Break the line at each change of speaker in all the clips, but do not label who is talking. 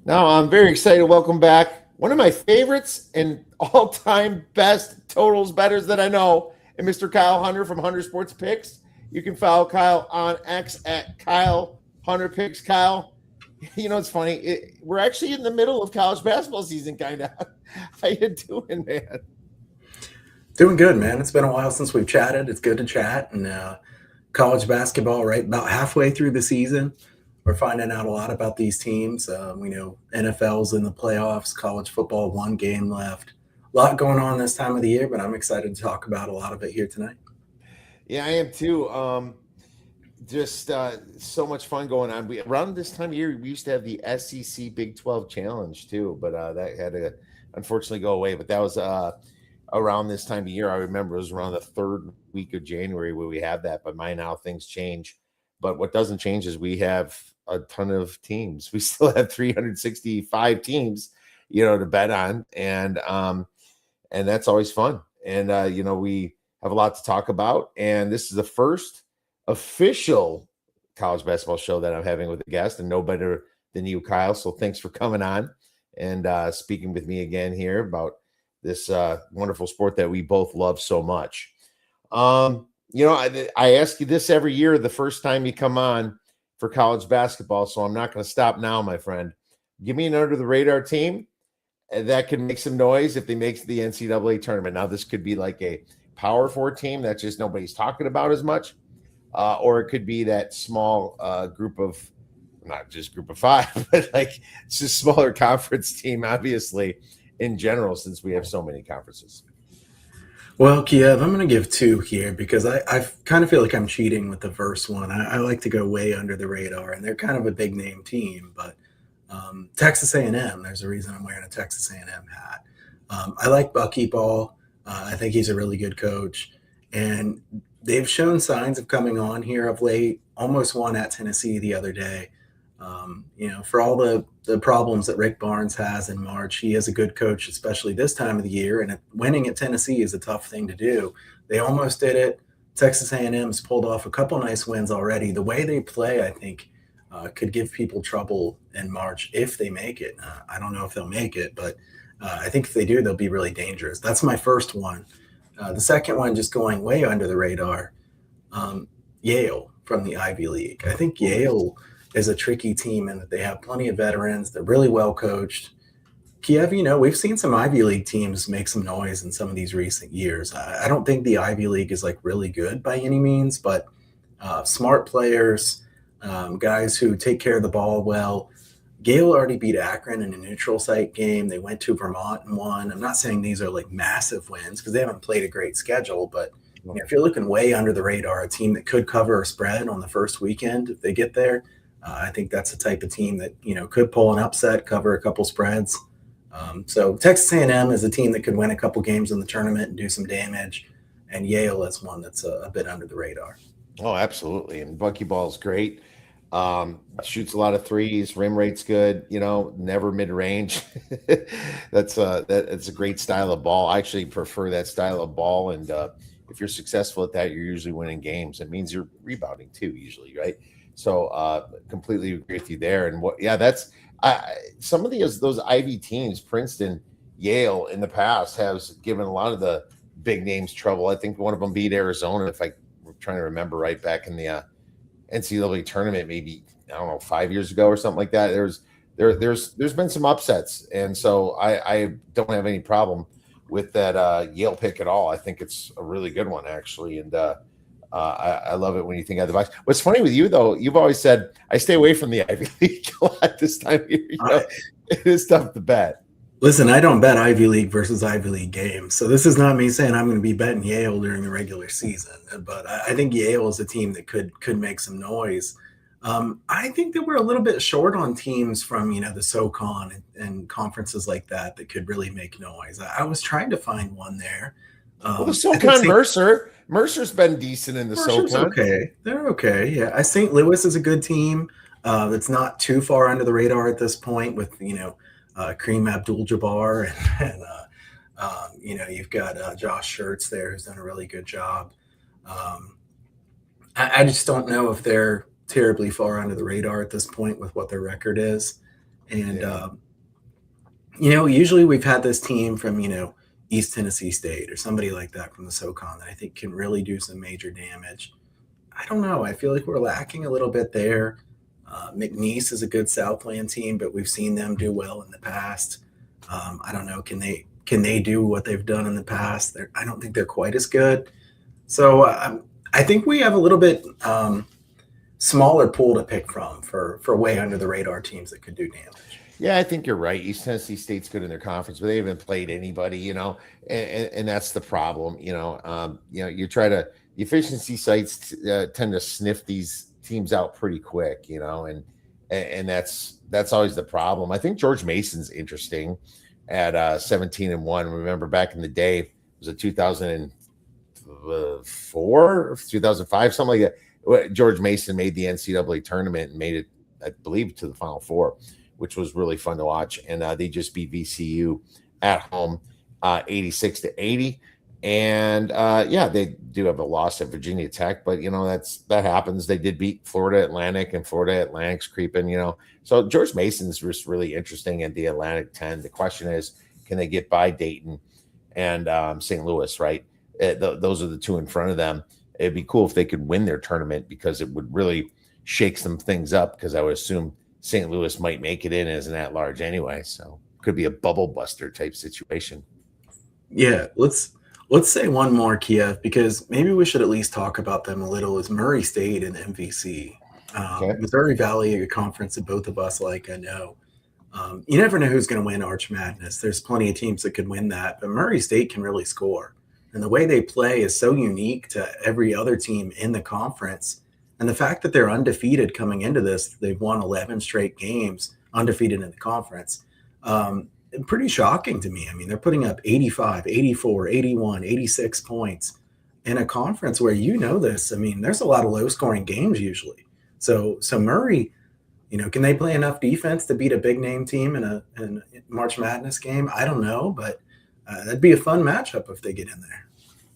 Now, I'm very excited. Welcome back. One of my favorites and all-time best totals bettors that I know, and Mr. Kyle Hunter from Hunter Sports Picks. You can follow Kyle on X at Kyle Hunter Picks. Kyle, it's funny. We're actually in the middle of college basketball season, kind of. How you doing, man?
Doing good, man. It's been a while since we've chatted. It's good to chat. And college basketball, right about halfway through the season. We're finding out a lot about these teams. We know NFL's in the playoffs, college football, one game left. A lot going on this time of the year, but I'm excited to talk about a lot of it here tonight.
Yeah, I am too. Just so much fun going on. Around this time of year, we used to have the SEC Big 12 Challenge too, but that had to unfortunately go away. But that was around this time of year. I remember it was around the third week of January where we had that. But by now things change. But what doesn't change is we have a ton of teams. We still have 365 teams, to bet on, and that's always fun. And we have a lot to talk about. And this is the first official college basketball show that I'm having with a guest, and no better than you, Kyle. So thanks for coming on and speaking with me again here about this wonderful sport that we both love so much. I ask you this every year, the first time you come on for college basketball. So I'm not going to stop now, my friend. Give me an under the radar team that can make some noise if they make the NCAA tournament. Now, this could be like a Power Four team that just nobody's talking about as much, or it could be that small group of, not just group of five, but like it's just smaller conference team, obviously, in general, since we have so many conferences.
Well, Kiev, I'm going to give two here because I kind of feel like I'm cheating with the first one. I like to go way under the radar, and they're kind of a big name team, but Texas A&M, there's a reason I'm wearing a Texas A&M hat. I like Bucky Ball. I think he's a really good coach, and they've shown signs of coming on here of late. Almost won at Tennessee the other day. For all the problems that Rick Barnes has in March, he is a good coach, especially this time of the year. And winning at Tennessee is a tough thing to do. They almost did it. Texas A&M's pulled off a couple nice wins already. The way they play, I think, could give people trouble in March if they make it. I don't know if they'll make it, but I think if they do, they'll be really dangerous. That's my first one. The second one, just going way under the radar, Yale from the Ivy League. I think Yale is a tricky team in that they have plenty of veterans. They're really well coached. Kiev, we've seen some Ivy League teams make some noise in some of these recent years. I don't think the Ivy League is like really good by any means, but smart players, guys who take care of the ball well. Yale already beat Akron in a neutral site game. They went to Vermont and won. I'm not saying these are like massive wins because they haven't played a great schedule, but if you're looking way under the radar, a team that could cover a spread on the first weekend if they get there, I think that's the type of team that could pull an upset, cover a couple spreads. So Texas A&M is a team that could win a couple games in the tournament and do some damage, and Yale is one that's a bit under the radar.
Oh, absolutely. And Buckyball is great. Shoots a lot of threes. Rim rate's good. Never mid range. That's a great style of ball. I actually prefer that style of ball. And if you're successful at that, you're usually winning games. It means you're rebounding too, usually, right? So completely agree with you there. And that's some of those Ivy teams, Princeton, Yale, in the past has given a lot of the big names trouble. I think one of them beat Arizona, if I'm trying to remember right, back in the NCAA tournament, maybe 5 years ago or something like that. There's been some upsets, and so I don't have any problem with that Yale pick at all. I think it's a really good one, actually, and I love it when you think out of the box. What's funny with you, though, you've always said, I stay away from the Ivy League a lot this time of year. It is tough to bet.
Listen, I don't bet Ivy League versus Ivy League games. So this is not me saying I'm going to be betting Yale during the regular season. But I think Yale is a team that could make some noise. I think that we're a little bit short on teams from, the SoCon and conferences like that could really make noise. I was trying to find one there.
Well, the SoCon Mercer's been decent in the SoCon.
Okay. They're okay. Yeah. St. Louis is a good team that's not too far under the radar at this point with, Kareem Abdul-Jabbar and you've got Josh Schertz there who's done a really good job. I just don't know if they're terribly far under the radar at this point with what their record is. And,
Yeah.
usually we've had this team from, East Tennessee State or somebody like that from the SoCon that I think can really do some major damage. I don't know. I feel like we're lacking a little bit there. McNeese is a good Southland team, but we've seen them do well in the past. I don't know. Can they do what they've done in the past? I don't think they're quite as good. So I think we have a little bit smaller pool to pick from for way under the radar teams that could do damage.
Yeah, I think you're right. East Tennessee State's good in their conference, but they haven't played anybody, and that's the problem. You try to the efficiency sites tend to sniff these teams out pretty quick, and that's always the problem. I think George Mason's interesting at 17-1. Remember back in the day, it was a 2004, 2005, something like that. George Mason made the NCAA tournament and made it, I believe, to the Final Four, which was really fun to watch. And they just beat VCU at home, 86-80. And they do have a loss at Virginia Tech, but that happens. They did beat Florida Atlantic, and Florida Atlantic's creeping. So George Mason's just really interesting at the Atlantic 10. The question is, can they get by Dayton and St. Louis? Right, those are the two in front of them. It'd be cool if they could win their tournament, because it would really shake some things up, because I would assume St. Louis might make it in as an at-large anyway. So could be a bubble buster type situation.
Yeah, let's say one more, Kiev, because maybe we should at least talk about them a little. Is Murray State and MVC.
Okay.
Missouri Valley, a conference that both of us like, I know. You never know who's going to win Arch Madness. There's plenty of teams that could win that, but Murray State can really score. And the way they play is so unique to every other team in the conference. And the fact that they're undefeated coming into this, they've won 11 straight games, undefeated in the conference. Pretty shocking to me. I mean, they're putting up 85, 84, 81, 86 points in a conference where this. I mean, there's a lot of low-scoring games usually. So Murray, can they play enough defense to beat a big-name team in a March Madness game? I don't know, but that'd be a fun matchup if they get in there.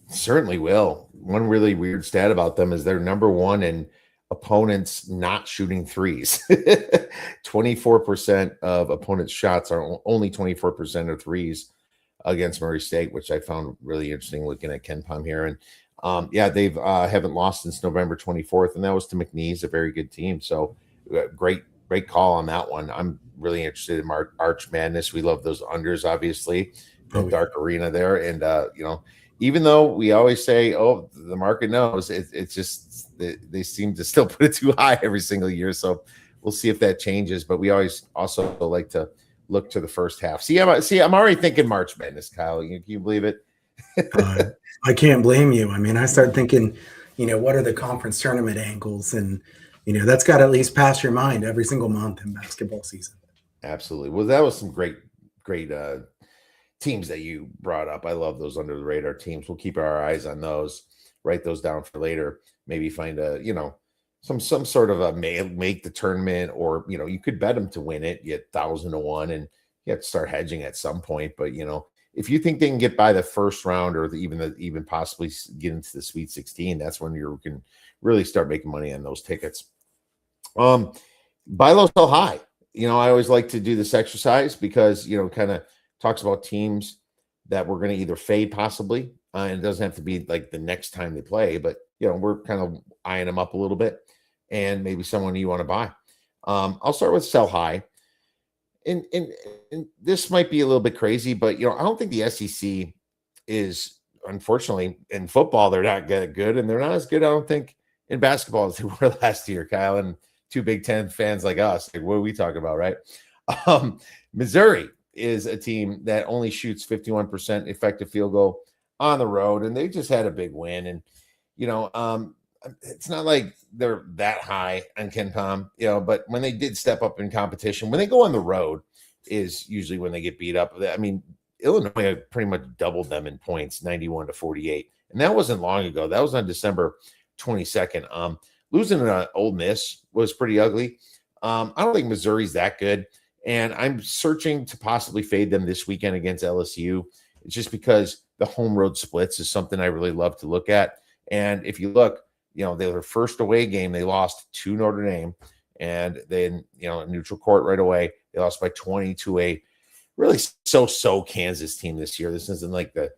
Certainly will. One really weird stat about them is they're number one in opponents not shooting threes. 24% of opponents' shots are only 24% of threes against Murray State, which I found really interesting looking at Ken Palm here. And they've haven't lost since November 24th, and that was to McNeese, a very good team. So great call on that one. I'm really interested in Arch Madness. We love those unders, obviously. Dark arena there, and even though we always say, oh, the market knows, it's just they seem to still put it too high every single year. So we'll see if that changes, but we always also like to look to the first half. I'm already thinking March Madness, Kyle. Can you believe it?
I can't blame you. I mean, I started thinking, what are the conference tournament angles, and that's got to at least pass your mind every single month in basketball season.
Absolutely. Well, that was some great teams that you brought up. I love those under the radar teams. We'll keep our eyes on those, write those down for later, maybe find some sort of a make the tournament, or you could bet them to win it, get 1,000-1, and you have to start hedging at some point. But if you think they can get by the first round, or even possibly get into the Sweet 16, that's when you can really start making money on those tickets. Buy low, sell high. I always like to do this exercise because kind of talks about teams that we're going to either fade possibly, and it doesn't have to be like the next time they play, but we're kind of eyeing them up a little bit, and maybe someone you want to buy. I'll start with sell high, and this might be a little bit crazy, but I don't think the SEC is, unfortunately, in football they're not good, and they're not as good, I don't think, in basketball as they were last year. Kyle, and two Big Ten fans like us, like, what are we talking about, right? Missouri is a team that only shoots 51% effective field goal on the road, and they just had a big win. And it's not like they're that high on Ken Palm, but when they did step up in competition, when they go on the road, is usually when they get beat up. I mean, Illinois pretty much doubled them in points, 91-48, and that wasn't long ago. That was on December 22nd. Losing to Ole Miss was pretty ugly. I don't think Missouri's that good. And I'm searching to possibly fade them this weekend against LSU. It's just because the home road splits is something I really love to look at. And if you look, their first away game, they lost to Notre Dame. and then neutral court right away. They lost by 20 to a really so Kansas team this year. This isn't like the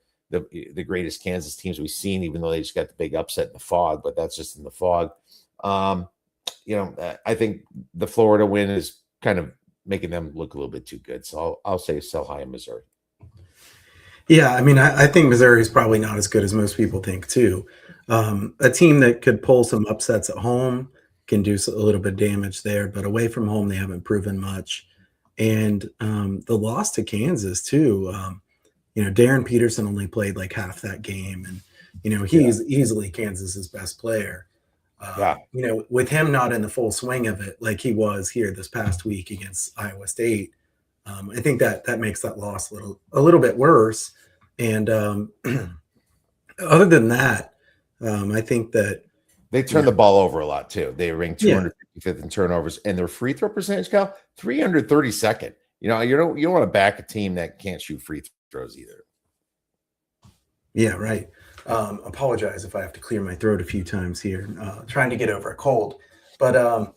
greatest Kansas teams we've seen, even though they just got the big upset in the fog, but that's just in the fog. I think the Florida win is kind of making them look a little bit too good. So I'll say sell high in Missouri.
Yeah, I mean, I think Missouri is probably not as good as most people think, too. A team that could pull some upsets at home can do a little bit of damage there, but away from home, they haven't proven much. And the loss to Kansas, too, Darren Peterson only played like half that game, and he's easily Kansas's best player. With him not in the full swing of it like he was here this past week against Iowa State, I think that makes that loss a little bit worse. And other than that, I think that
they turn the ball over a lot too. They ranked 255th in turnovers, and their free throw percentage, Cal, 332nd. You don't want to back a team that can't shoot free throws either.
Yeah, right. Apologize if I have to clear my throat a few times here. Trying to get over a cold, but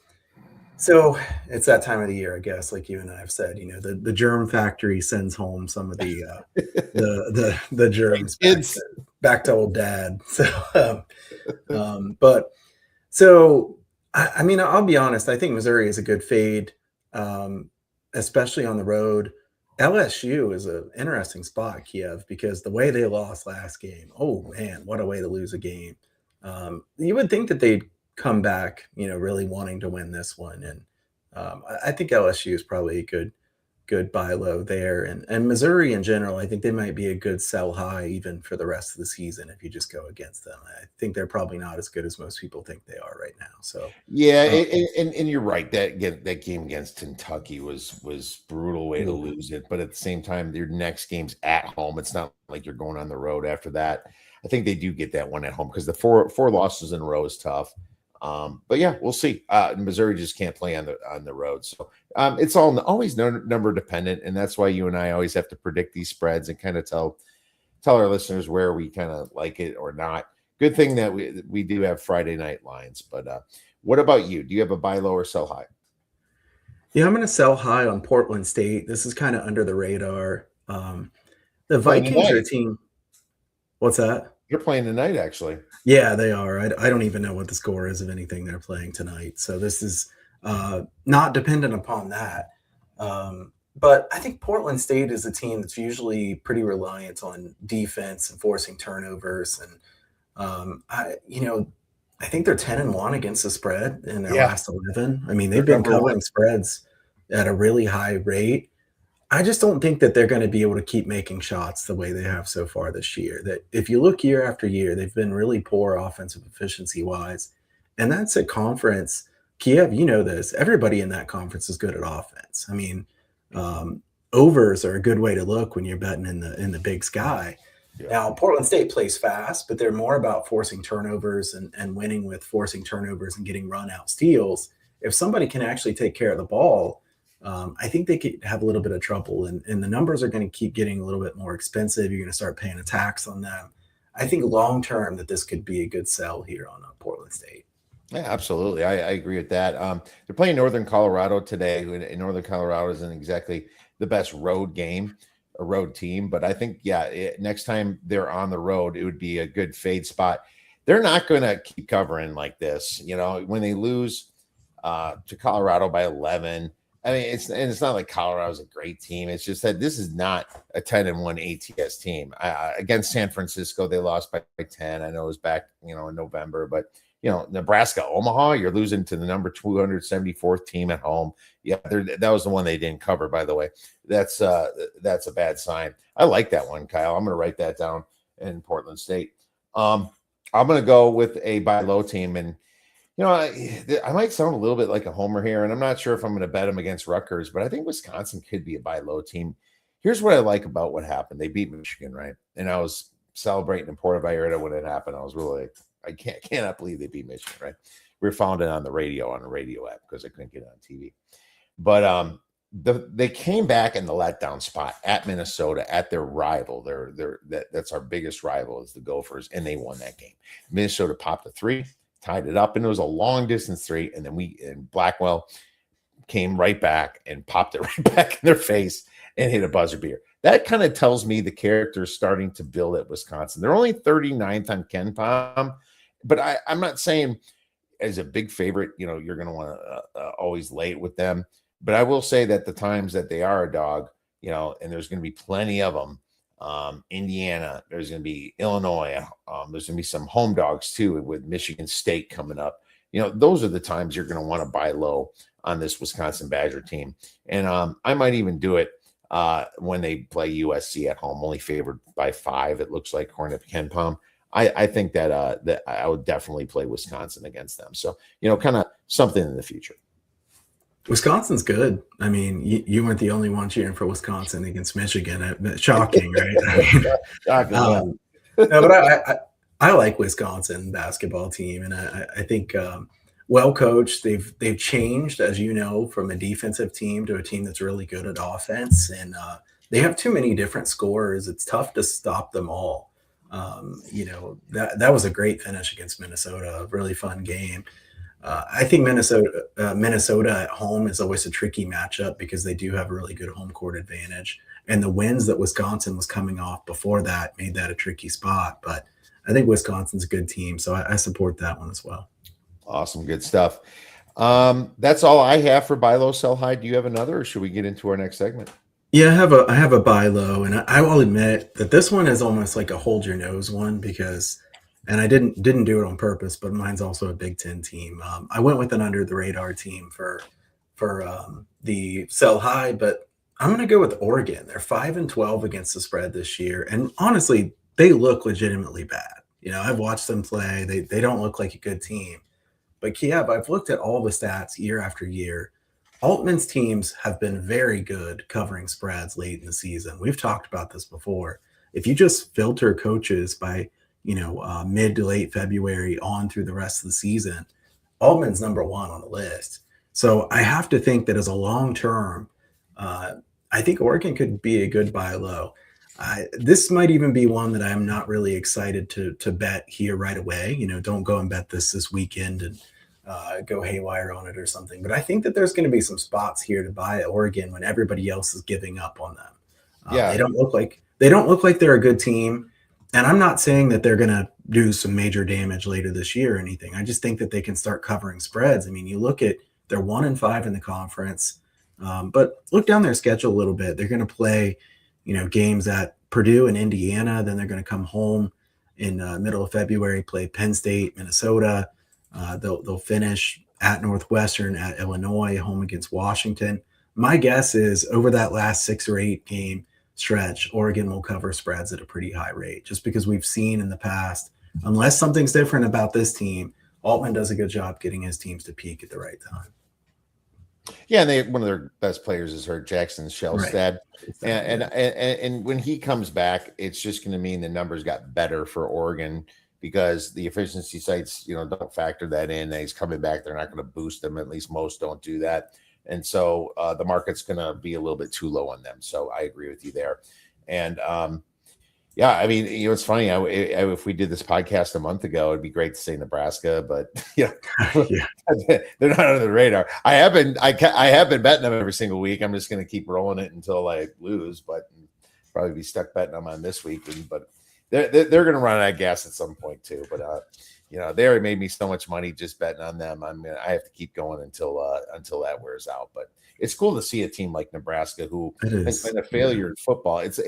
so it's that time of the year, I guess. Like you and I have said, the germ factory sends home some of the germs back to old dad. So, I mean, I'll be honest. I think Missouri is a good fade, especially on the road. LSU is an interesting spot, Kiev, because the way they lost last game, oh man, what a way to lose a game. You would think that they'd come back, really wanting to win this one. And I think LSU is probably a good buy low there. And Missouri in general, I think they might be a good sell high even for the rest of the season if you just go against them. I think they're probably not as good as most people think they are right now. So
yeah, and you're right. That game against Kentucky was brutal way to lose it. But at the same time, your next game's at home. It's not like you're going on the road after that. I think they do get that one at home because the four losses in a row is tough. But yeah, we'll see. Missouri just can't play on the road, so it's always number dependent, and that's why you and I always have to predict these spreads and kind of tell our listeners where we kind of like it or not. Good thing that we do have Friday night lines, but what about you? Do you have a buy low or sell high?
Yeah, I'm going to sell high on Portland State. This is kind of under the radar. The Vikings are a team. What's that?
You're playing tonight, actually.
Yeah, they are. I don't even know what the score is of anything they're playing tonight. So this is not dependent upon that. But I think Portland State is a team that's usually pretty reliant on defense and forcing turnovers. And, I think they're 10-1 against the spread in their last 11. I mean, they've been covering spreads at a really high rate. I just don't think that they're going to be able to keep making shots the way they have so far this year. That if you look year after year, they've been really poor offensive efficiency wise. And that's a conference. Kiev, you know this. Everybody in that conference is good at offense. I mean, overs are a good way to look when you're betting in the big sky. Yeah. Now, Portland State plays fast, but they're more about forcing turnovers and winning with forcing turnovers and getting run out steals. If somebody can actually take care of the ball, I think they could have a little bit of trouble, and the numbers are going to keep getting a little bit more expensive. You're going to start paying a tax on them. I think long term that this could be a good sell here on Portland State.
Yeah, absolutely. I agree with that. They're playing Northern Colorado today, and Northern Colorado isn't exactly the best road game, a road team, but I think, next time they're on the road, it would be a good fade spot. They're not going to keep covering like this. When they lose to Colorado by 11, I mean, it's not like Colorado's a great team. It's just that this is not a 10-1 ATS team. Against San Francisco, they lost by 10. I know it was back, in November, but Nebraska, Omaha, you're losing to the number 274th team at home. Yeah, that was the one they didn't cover, by the way. That's a bad sign. I like that one, Kyle. I'm going to write that down in Portland State. I'm going to go with a buy low team, and I might sound a little bit like a homer here, and I'm not sure if I'm going to bet them against Rutgers, but I think Wisconsin could be a buy low team. Here's what I like about what happened. They beat Michigan, right? And I was celebrating in Puerto Vallarta when it happened. I was really like, I cannot believe they beat Michigan, right? We were found it on the radio app because I couldn't get it on TV. But they came back in the letdown spot at Minnesota at their rival. That's our biggest rival is the Gophers, and they won that game. Minnesota popped a 3. tied it up, and it was a long distance 3. And then Blackwell came right back and popped it right back in their face and hit a buzzer beater. That kind of tells me the character is starting to build at Wisconsin. They're only 39th on Ken Palm, but I'm not saying as a big favorite, you're going to want to always lay it with them. But I will say that the times that they are a dog, and there's going to be plenty of them. Indiana, there's going to be Illinois. There's going to be some home dogs too, with Michigan State coming up. Those are the times you're going to want to buy low on this Wisconsin Badger team. And I might even do it when they play USC at home, only favored by 5. It looks like, according to Ken Palm. I think that I would definitely play Wisconsin against them. So, kind of something in the future.
Wisconsin's good. I mean, you weren't the only one cheering for Wisconsin against Michigan. Shocking, right? No, but I like Wisconsin basketball team, and I think well coached. They've changed, as you know, from a defensive team to a team that's really good at offense, and they have too many different scorers. It's tough to stop them all. That was a great finish against Minnesota. A really fun game. I think Minnesota at home is always a tricky matchup because they do have a really good home court advantage. And the wins that Wisconsin was coming off before that made that a tricky spot. But I think Wisconsin's a good team, so I support that one as well.
Awesome. Good stuff. That's all I have for buy low, sell high. Do you have another, or should we get into our next segment?
Yeah, I have a buy low, and I will admit that this one is almost like a hold your nose one because – and I didn't do it on purpose, but mine's also a Big Ten team. I went with an under the radar team for the sell high, but I'm going to go with Oregon. They're 5-12 against the spread this year, and honestly, they look legitimately bad. I've watched them play. They don't look like a good team. But Kiev, I've looked at all the stats year after year. Altman's teams have been very good covering spreads late in the season. We've talked about this before. If you just filter coaches by mid to late February on through the rest of the season, Altman's number 1 on the list. So I have to think that as a long term, I think Oregon could be a good buy low. This might even be one that I'm not really excited to bet here right away. Don't go and bet this weekend and go haywire on it or something. But I think that there's going to be some spots here to buy Oregon when everybody else is giving up on them. They don't look like they're a good team. And I'm not saying that they're going to do some major damage later this year or anything. I just think that they can start covering spreads. I mean, you look at they're 1-5 in the conference, but look down their schedule a little bit. They're going to play, games at Purdue and Indiana. Then they're going to come home in middle of February, play Penn State, Minnesota. They'll finish at Northwestern, at Illinois, home against Washington. My guess is over that last 6 or 8 game stretch, Oregon will cover spreads at a pretty high rate, just because we've seen in the past, unless something's different about this team, Altman does a good job getting his teams to peak at the right time.
Yeah, and one of their best players is hurt, Jackson Shellstad. Right. And when he comes back, it's just going to mean the numbers got better for Oregon because the efficiency sites, don't factor that in. He's coming back. They're not going to boost them. At least most don't do that. And so the market's going to be a little bit too low on them. So I agree with you there. And I mean, it's funny. If we did this podcast a month ago, it'd be great to say Nebraska, but they're not under the radar. I have been betting them every single week. I'm just going to keep rolling it until I lose, but probably be stuck betting them on this week. But they're going to run out of gas at some point too. But they already made me so much money just betting on them. I have to keep going until that wears out. But it's cool to see a team like Nebraska, who has been a failure in football. It's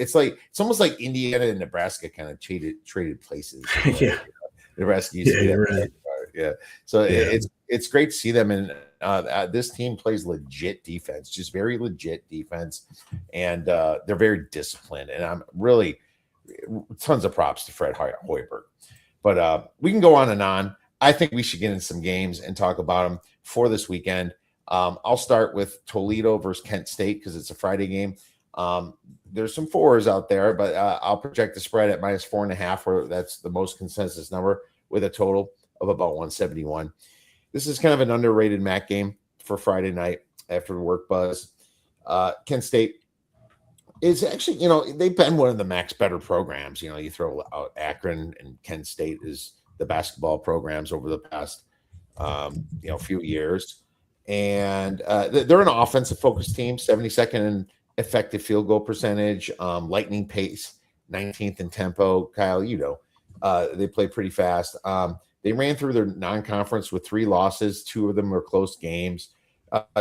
almost like Indiana and Nebraska kind of traded places. Nebraska used to be that. Right. So it's great to see them. And this team plays legit defense, just very legit defense, and they're very disciplined. And I'm really tons of props to Fred Hoiberg. But we can go on and on. I think we should get in some games and talk about them for this weekend. I'll start with Toledo versus Kent State because it's a Friday game. There's some 4s out there, but I'll project the spread at -4.5, where that's the most consensus number, with a total of about 171. This is kind of an underrated MAC game for Friday night after the work buzz. Kent State is actually, they've been one of the MAC's better programs. You throw out Akron, and Kent State is the basketball programs over the past few years. And they're an offensive focused team, 72nd in effective field goal percentage, lightning pace, 19th in tempo. Kyle, they play pretty fast. They ran through their non-conference with 3 losses. 2 of them were close games.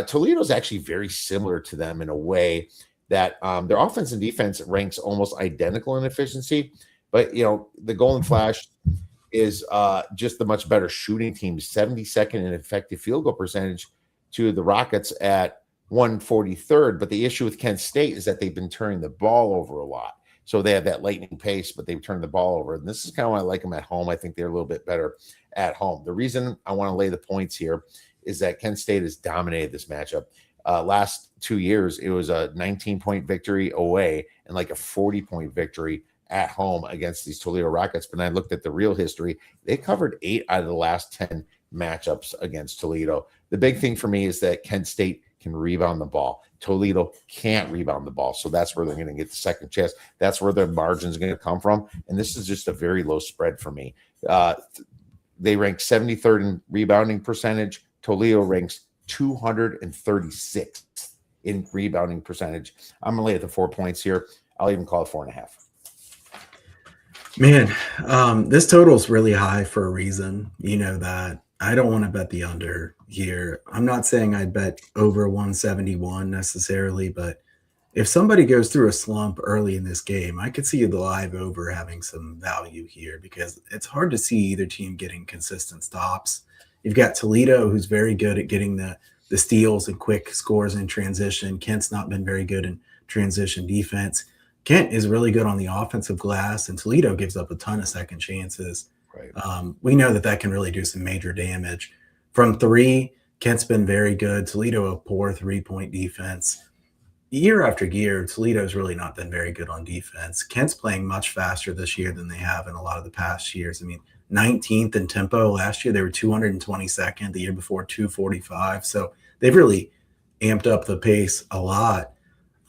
Toledo's actually very similar to them in a way that their offense and defense ranks almost identical in efficiency. But, the Golden Flash is just the much better shooting team, 72nd in effective field goal percentage to the Rockets at 143rd. But the issue with Kent State is that they've been turning the ball over a lot. So they have that lightning pace, but they've turned the ball over. And this is kind of why I like them at home. I think they're a little bit better at home. The reason I want to lay the points here is that Kent State has dominated this matchup. Last 2 years, it was a 19-point victory away and like a 40-point victory at home against these Toledo Rockets. But I looked at the real history. They covered 8 out of the last 10 matchups against Toledo. The big thing for me is that Kent State can rebound the ball. Toledo can't rebound the ball. So that's where they're going to get the second chance. That's where their margin is going to come from. And this is just a very low spread for me. They rank 73rd in rebounding percentage. Toledo ranks 236th in rebounding percentage. I'm going to lay at the 4 points here. I'll even call it 4.5.
Man, this total is really high for a reason. You know that. I don't want to bet the under here. I'm not saying I'd bet over 171 necessarily, but if somebody goes through a slump early in this game, I could see the live over having some value here because it's hard to see either team getting consistent stops. You've got Toledo, who's very good at getting the steals and quick scores in transition. Kent's not been very good in transition defense. Kent is really good on the offensive glass, and Toledo gives up a ton of second chances.
Right.
We know that can really do some major damage. From 3, Kent's been very good. Toledo, a poor 3-point defense. Year after year, Toledo's really not been very good on defense. Kent's playing much faster this year than they have in a lot of the past years. I mean, 19th in tempo. Last year, they were 222nd. The year before, 245. So they've really amped up the pace a lot.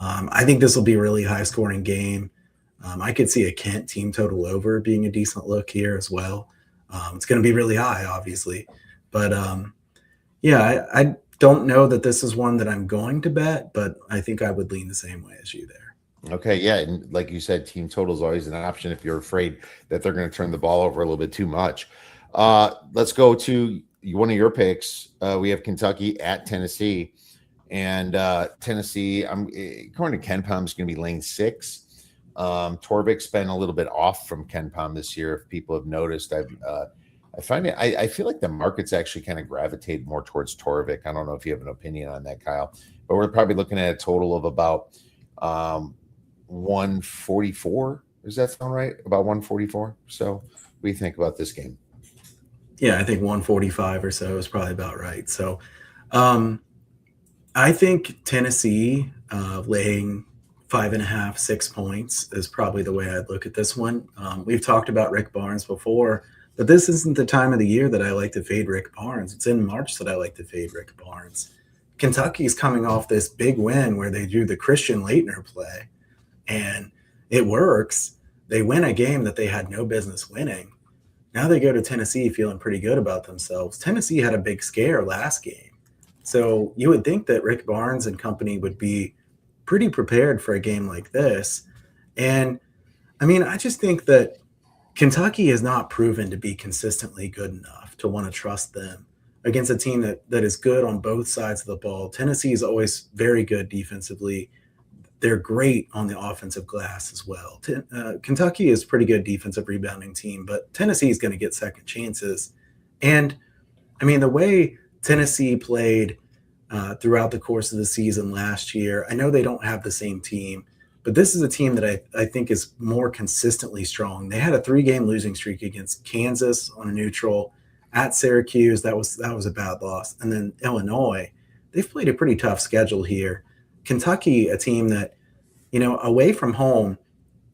I think this will be a really high-scoring game. I could see a Kent team total over being a decent look here as well. It's going to be really high, obviously. But, I don't know that this is one that I'm going to bet, but I think I would lean the same way as you there.
Okay, yeah, and like you said, team total is always an option if you're afraid that they're going to turn the ball over a little bit too much. Let's go to one of your picks. We have Kentucky at Tennessee. And Tennessee, according to KenPom, is going to be lane 6. Torvik's been a little bit off from KenPom this year. If people have noticed, I find it. I feel like the market's actually kind of gravitated more towards Torvik. I don't know if you have an opinion on that, Kyle, but we're probably looking at a total of about 144. Does that sound right? About 144. So, what do you think about this game?
Yeah, I think 145 or so is probably about right. So, I think Tennessee laying 5.5, 6 points is probably the way I'd look at this one. We've talked about Rick Barnes before, but this isn't the time of the year that I like to fade Rick Barnes. It's in March that I like to fade Rick Barnes. Kentucky's coming off this big win where they do the Christian Laettner play, and it works. They win a game that they had no business winning. Now they go to Tennessee feeling pretty good about themselves. Tennessee had a big scare last game. So you would think that Rick Barnes and company would be pretty prepared for a game like this. And, I just think that Kentucky has not proven to be consistently good enough to want to trust them against a team that is good on both sides of the ball. Tennessee is always very good defensively. They're great on the offensive glass as well. Kentucky is a pretty good defensive rebounding team, but Tennessee is going to get second chances. And, the way Tennessee played throughout the course of the season last year. I know they don't have the same team, but this is a team that I think is more consistently strong. They had a 3-game losing streak against Kansas on a neutral, at Syracuse. That was a bad loss. And then Illinois, they've played a pretty tough schedule here. Kentucky, a team that, away from home,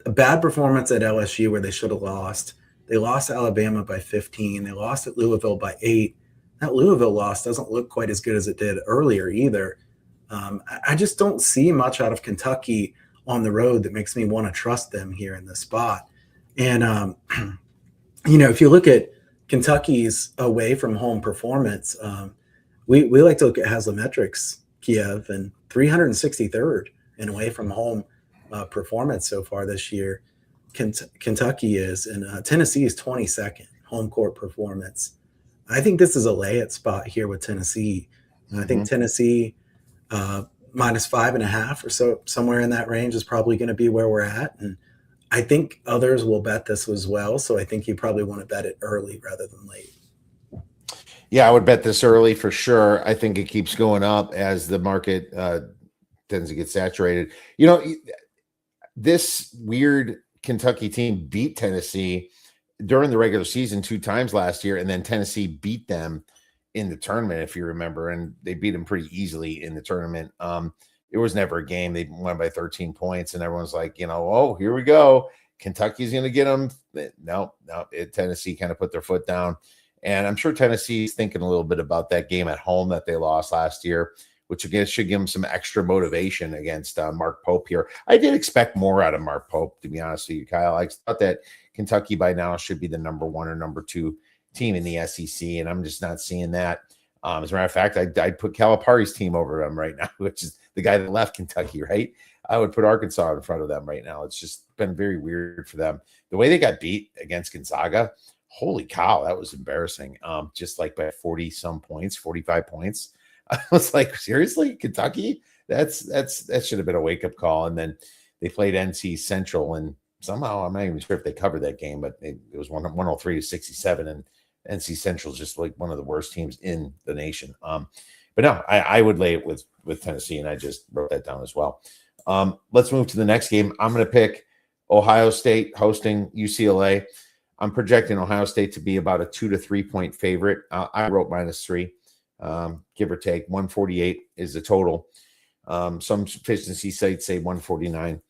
a bad performance at LSU where they should have lost. They lost to Alabama by 15. They lost at Louisville by 8. That Louisville loss doesn't look quite as good as it did earlier either. I just don't see much out of Kentucky on the road that makes me want to trust them here in this spot. And, if you look at Kentucky's away from home performance. We like to look at Haslametrics, Kiev, and 363rd in away from home performance so far this year. Kentucky is, and Tennessee is 22nd home court performance. I think this is a lay-it spot here with Tennessee. I think Tennessee minus 5.5 or so, somewhere in that range, is probably going to be where we're at. And I think others will bet this as well. So I think you probably want to bet it early rather than late.
Yeah, I would bet this early for sure. I think it keeps going up as the market tends to get saturated. You know, this weird Kentucky team beat Tennessee during the regular season 2 times last year, and then Tennessee beat them in the tournament, if you remember, and they beat them pretty easily in the tournament. It was never a game. They won by 13 points, and everyone's like, you know, oh, here we go. Kentucky's going to get them. No, Tennessee kind of put their foot down. And I'm sure Tennessee's thinking a little bit about that game at home that they lost last year, which again should give them some extra motivation against Mark Pope here. I did expect more out of Mark Pope, to be honest with you, Kyle. I thought that Kentucky by now should be the number 1 or number 2 team in the SEC, and I'm just not seeing that. As a matter of fact, I'd put Calipari's team over them right now, which is the guy that left Kentucky, right? I would put Arkansas in front of them right now. It's just been very weird for them. The way they got beat against Gonzaga, holy cow, that was embarrassing. Just like by 40 some points, 45 points. I was like, seriously, Kentucky? That should have been a wake-up call. And then they played NC Central, and somehow I'm not even sure if they covered that game, but it was 103-67, and NC Central is just like one of the worst teams in the nation. But no, I would lay it with Tennessee, and I just wrote that down as well. Let's move to the next game. I'm going to pick Ohio State hosting UCLA. I'm projecting Ohio State to be about a 2 to 3 point favorite. I wrote -3, give or take. 148 is the total. Some efficiency sites say 149.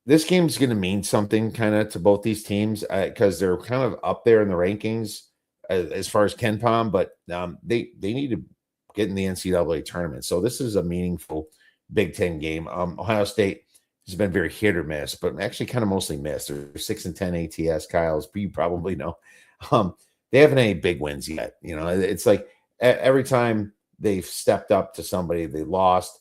This game's going to mean something kind of to both these teams because they're kind of up there in the rankings as far as KenPom, but they need to get in the NCAA tournament. So this is a meaningful Big Ten game. Ohio State has been very hit or miss, but actually kind of mostly missed. They're 6-10 ATS, Kyle's, you probably know. They haven't any big wins yet. You know, it's like every time they've stepped up to somebody, they lost.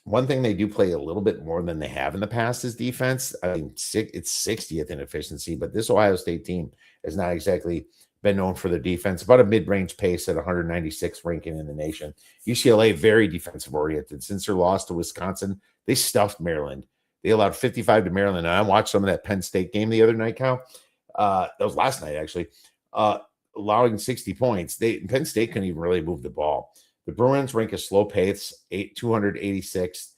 One thing they do play a little bit more than they have in the past is defense. I mean, it's 60th in efficiency, but this Ohio State team has not exactly been known for their defense. About a mid-range pace at 196 ranking in the nation. UCLA, very defensive oriented. Since their loss to Wisconsin, they stuffed Maryland. They allowed 55 to Maryland. And I watched some of that Penn State game the other night, Kyle. That was last night, actually. Allowing 60 points. Penn State couldn't even really move the ball. The Bruins rank a slow pace, 286.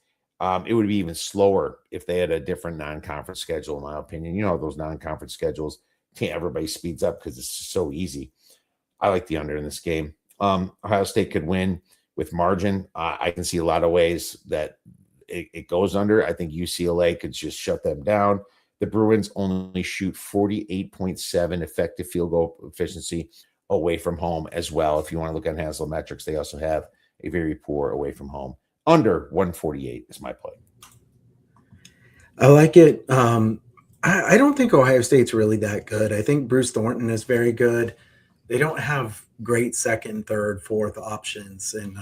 It would be even slower if they had a different non-conference schedule, in my opinion. You know, those non-conference schedules, everybody speeds up because it's so easy. I like the under in this game. Ohio State could win with margin. I can see a lot of ways that it goes under. I think UCLA could just shut them down. The Bruins only shoot 48.7 effective field goal efficiency away from home as well. If you want to look at Haslametrics, they also have a very poor away from home. Under 148 is my play.
I like it. I don't think Ohio State's really that good. I think Bruce Thornton is very good. They don't have great second, third, fourth options. And,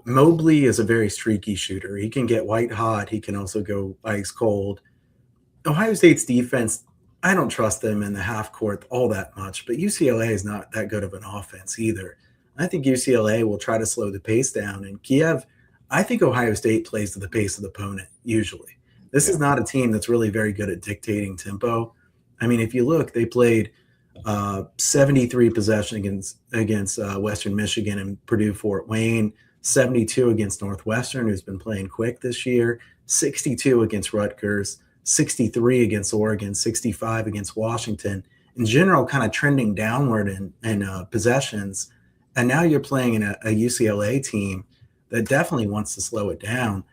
Mobley is a very streaky shooter. He can get white hot. He can also go ice cold. Ohio State's defense, I don't trust them in the half court all that much, but UCLA is not that good of an offense either. I think UCLA will try to slow the pace down. And Kiev, I think Ohio State plays to the pace of the opponent usually. This is not a team that's really very good at dictating tempo. I mean, if you look, they played 73 possessions against Western Michigan and Purdue Fort Wayne, 72 against Northwestern, who's been playing quick this year, 62 against Rutgers, 63 against Oregon, 65 against Washington. In general, kind of trending downward in possessions. And now you're playing in a UCLA team that definitely wants to slow it down.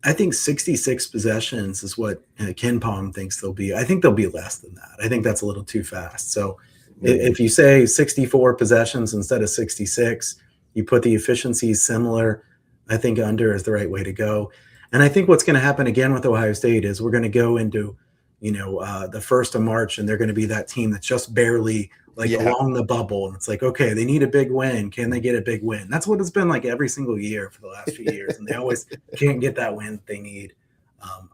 I think 66 possessions is what KenPom thinks they'll be. I think they'll be less than that. I think that's a little too fast. So if you say 64 possessions instead of 66, you put the efficiencies similar, I think under is the right way to go. And I think what's going to happen again with Ohio State is we're going to go into the 1st of March, and they're going to be that team that's just barely like
Yeah.
along the bubble. And it's like, okay, they need a big win. Can they get a big win? That's what it's been like every single year for the last few years. And they always can't get that win they need.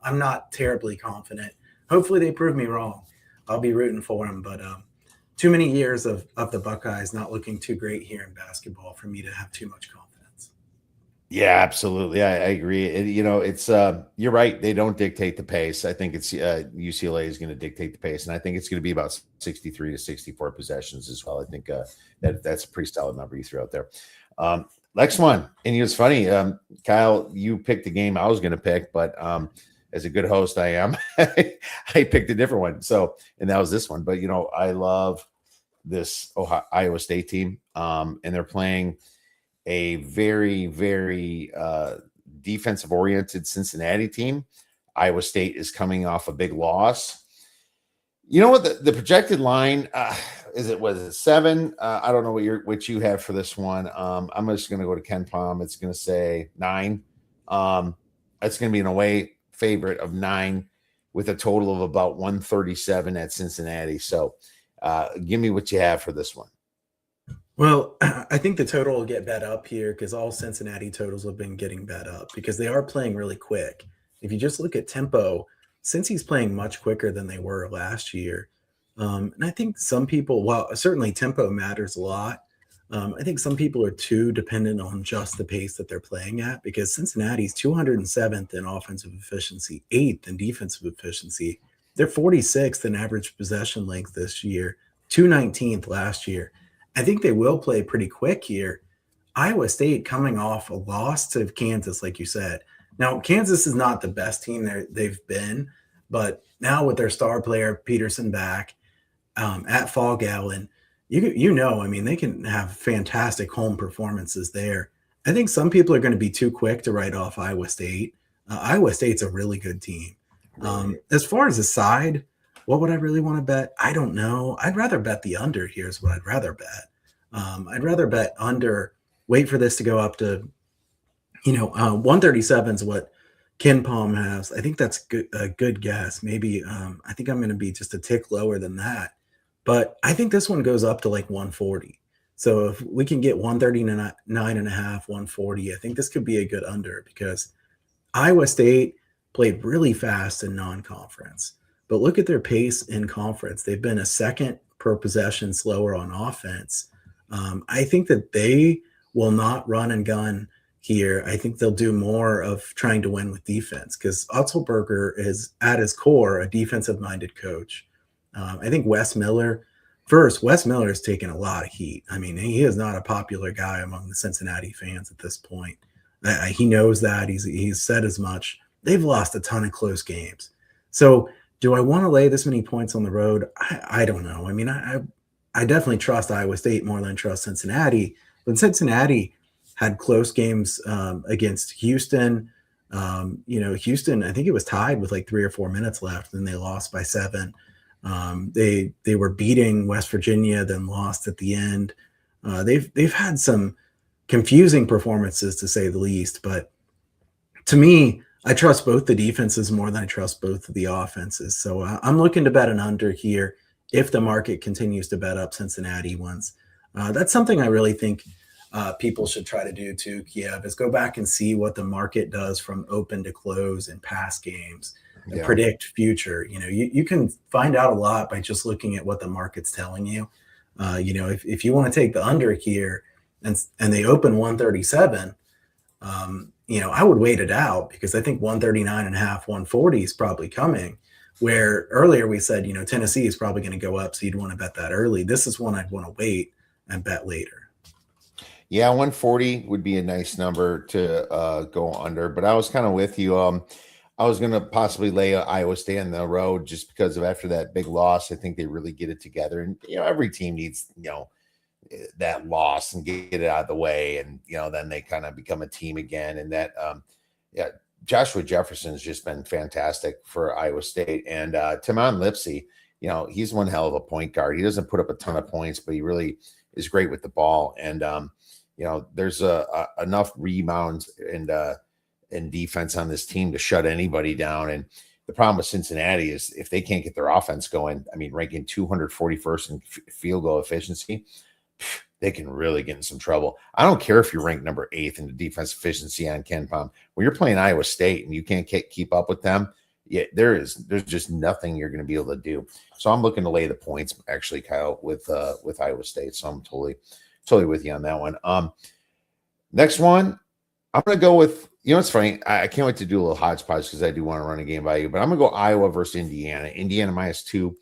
I'm not terribly confident. Hopefully they prove me wrong. I'll be rooting for them. But too many years of the Buckeyes not looking too great here in basketball for me to have too much confidence.
Yeah, absolutely. I agree. It's you're right. They don't dictate the pace. I think it's UCLA is going to dictate the pace, and I think it's going to be about 63 to 64 possessions as well. I think that's a pretty solid number you threw out there. Next one, and it's funny, Kyle, you picked the game I was going to pick, but as a good host, I am. I picked a different one. So, and that was this one. But I love this Iowa State team, and they're playing a very, very defensive oriented Cincinnati team. Iowa State is coming off a big loss. You know what the projected line is? Was it 7? I don't know what you have for this one. I'm just going to go to Ken Palm. It's going to say 9. It's going to be an away favorite of 9 with a total of about 137 at Cincinnati. So give me what you have for this one.
Well, I think the total will get bet up here because all Cincinnati totals have been getting bet up because they are playing really quick. If you just look at tempo, since he's playing much quicker than they were last year, and I think some people, well, certainly tempo matters a lot. I think some people are too dependent on just the pace that they're playing at because Cincinnati's 207th in offensive efficiency, 8th in defensive efficiency. They're 46th in average possession length this year, 219th last year. I think they will play pretty quick here. Iowa State coming off a loss to Kansas, like you said. Now, Kansas is not the best team they've been, but now with their star player Peterson back at Fall Gallon, I mean, they can have fantastic home performances there. I think some people are going to be too quick to write off Iowa State. Iowa State's a really good team. As far as the side, what would I really want to bet? I don't know. I'd rather bet the under. Here's what I'd rather bet. I'd rather bet under, wait for this to go up to, 137 is what Ken Palm has. I think that's a good guess. Maybe I think I'm going to be just a tick lower than that. But I think this one goes up to like 140. So if we can get 139 and a half, 140, I think this could be a good under because Iowa State played really fast in non-conference. But look at their pace in conference. They've been a second per possession slower on offense. I think that they will not run and gun here. I think they'll do more of trying to win with defense because Otzelberger is at his core a defensive-minded coach. I think Wes Miller has taken a lot of heat. I mean, he is not a popular guy among the Cincinnati fans at this point. He knows that. He's said as much. They've lost a ton of close games. So do I want to lay this many points on the road? I don't know. I mean, I definitely trust Iowa State more than I trust Cincinnati. But Cincinnati had close games against Houston. Houston, I think it was tied with like 3 or 4 minutes left, and they lost by 7. They were beating West Virginia, then lost at the end. They've had some confusing performances, to say the least. But to me, I trust both the defenses more than I trust both of the offenses. So I'm looking to bet an under here if the market continues to bet up Cincinnati ones. That's something I really think people should try to do too, Kiev, is go back and see what the market does from open to close in past games and predict future. You can find out a lot by just looking at what the market's telling you. If you want to take the under here and they open 137, I would wait it out because I think 139 and a half, 140 is probably coming. Where earlier we said, Tennessee is probably going to go up, so you'd want to bet that early. This is one I'd want to wait and bet later.
Yeah, 140 would be a nice number to go under, but I was kind of with you. I was going to possibly lay Iowa State on the road just because of after that big loss. I think they really get it together, and every team needs that loss and get it out of the way, and then they kind of become a team again. And that, Joshua Jefferson has just been fantastic for Iowa State, and Timon Lipsey, he's one hell of a point guard. He doesn't put up a ton of points, but he really is great with the ball. And there's enough rebounds and defense on this team to shut anybody down. And The problem with Cincinnati is if they can't get their offense going, I mean, ranking 241st in field goal efficiency, they can really get in some trouble. I don't care if you're ranked number 8th in the defense efficiency on Ken Palm. When you're playing Iowa State and you can't keep up with them, yeah, there's just nothing you're going to be able to do. So I'm looking to lay the points, actually, Kyle, with Iowa State. So I'm totally with you on that one. Next one, I'm going to go with, it's funny. I can't wait to do a little hodgepodge because I do want to run a game by you, but I'm going to go Iowa versus Indiana. Indiana -2,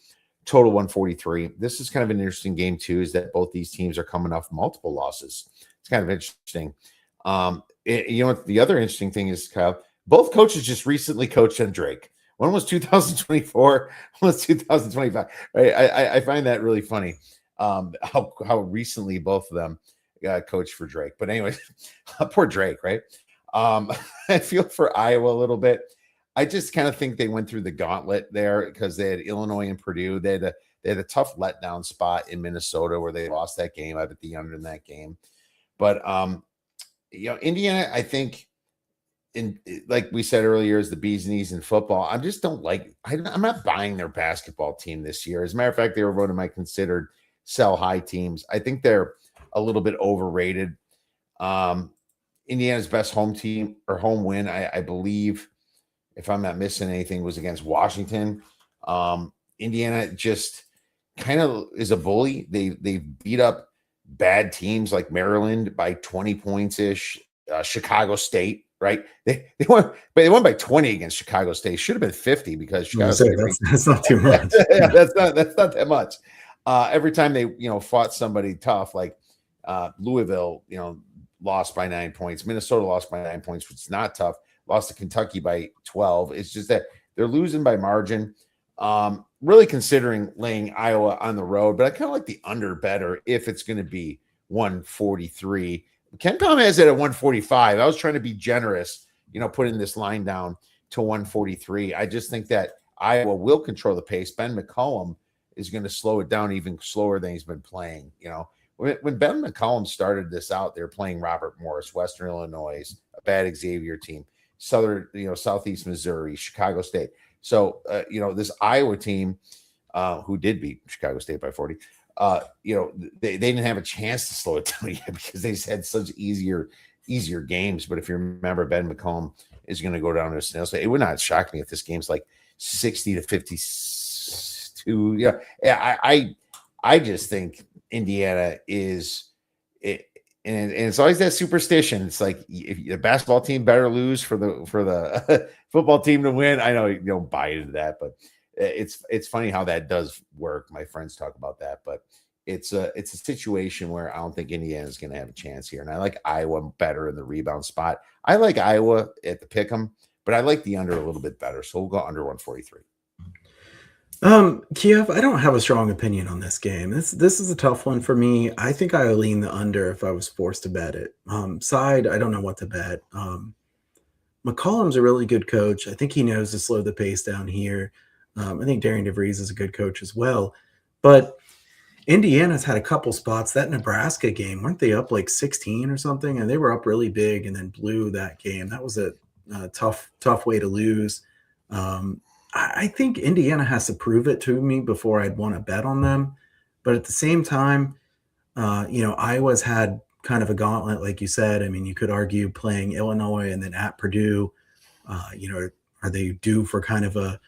total 143. This is kind of an interesting game, too, is that both these teams are coming off multiple losses. It's kind of interesting. What the other interesting thing is, Kyle, both coaches just recently coached on Drake. One was 2024, one was 2025. Right? I find that really funny, how recently both of them coached for Drake. But anyway, poor Drake, right? I feel for Iowa a little bit. I just kind of think they went through the gauntlet there because they had Illinois and Purdue. They had a tough letdown spot in Minnesota where they lost that game. I bet the under in that game. But Indiana, I think, like we said earlier, is the bee's knees in football. I just don't like. I'm not buying their basketball team this year. As a matter of fact, they were one of my considered sell high teams. I think they're a little bit overrated. Indiana's best home team or home win, I believe, if I'm not missing anything, was against Washington. Indiana just kind of is a bully. They beat up bad teams like Maryland by 20 points ish. Chicago State, right? They won by 20 against Chicago State. Should have been 50 because Chicago State.
That's not too much.
Yeah, that's not that much. Every time they fought somebody tough, like Louisville, lost by 9 points. Minnesota lost by 9 points, which is not tough. Lost to Kentucky by 12. It's just that they're losing by margin. Really considering laying Iowa on the road, but I kind of like the under better if it's going to be 143. Ken Palm has it at 145. I was trying to be generous, putting this line down to 143. I just think that Iowa will control the pace. Ben McCollum is going to slow it down even slower than he's been playing. When Ben McCollum started this out, they were playing Robert Morris, Western Illinois, a bad Xavier team, Southeast Missouri, Chicago State. So, this Iowa team, who did beat Chicago State by 40, they didn't have a chance to slow it down yet because they had such easier games. But if you remember, Ben McCollum is going to go down to a snail's pace. It would not shock me if this game's like 60-52. Yeah. I just think Indiana is it. And it's always that superstition. It's like if the basketball team better lose for the football team to win. I know you don't buy into that, but it's funny how that does work. My friends talk about that, but it's a situation where I don't think Indiana is going to have a chance here. And I like Iowa better in the rebound spot. I like Iowa at the pick'em, but I like the under a little bit better. So we'll go under 143.
Kiev, I don't have a strong opinion on this game. This is a tough one for me. I think I would lean the under if I was forced to bet it. Side, I don't know what to bet. McCollum's a really good coach. I think he knows to slow the pace down here. I think Darian DeVries is a good coach as well. But Indiana's had a couple spots. That Nebraska game, weren't they up like 16 or something? And they were up really big and then blew that game. That was a tough way to lose. I think Indiana has to prove it to me before I'd want to bet on them. But at the same time, Iowa's had kind of a gauntlet, like you said. I mean, you could argue playing Illinois and then at Purdue. Are they due for kind of a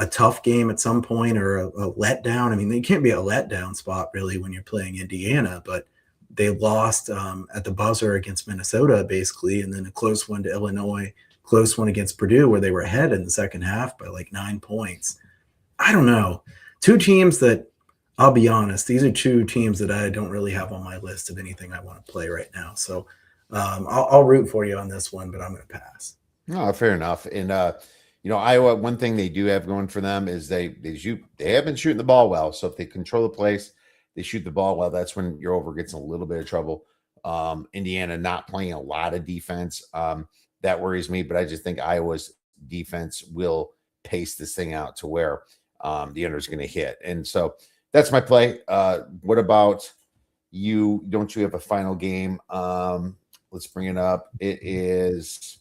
tough game at some point or a letdown? I mean, they can't be a letdown spot really when you're playing Indiana, but they lost at the buzzer against Minnesota, basically, and then a close one to Illinois. Close one against Purdue where they were ahead in the second half by like 9 points. I don't know. Two teams that, I'll be honest, these are two teams that I don't really have on my list of anything I want to play right now. So I'll root for you on this one, but I'm going to pass.
No, fair enough. And, Iowa, one thing they do have going for them is they have been shooting the ball well. So if they control the place, they shoot the ball well, that's when your over gets in a little bit of trouble. Indiana not playing a lot of defense. That worries me, but I just think Iowa's defense will pace this thing out to where the under is going to hit. And so that's my play. What about you? Don't you have a final game? Let's bring it up. It is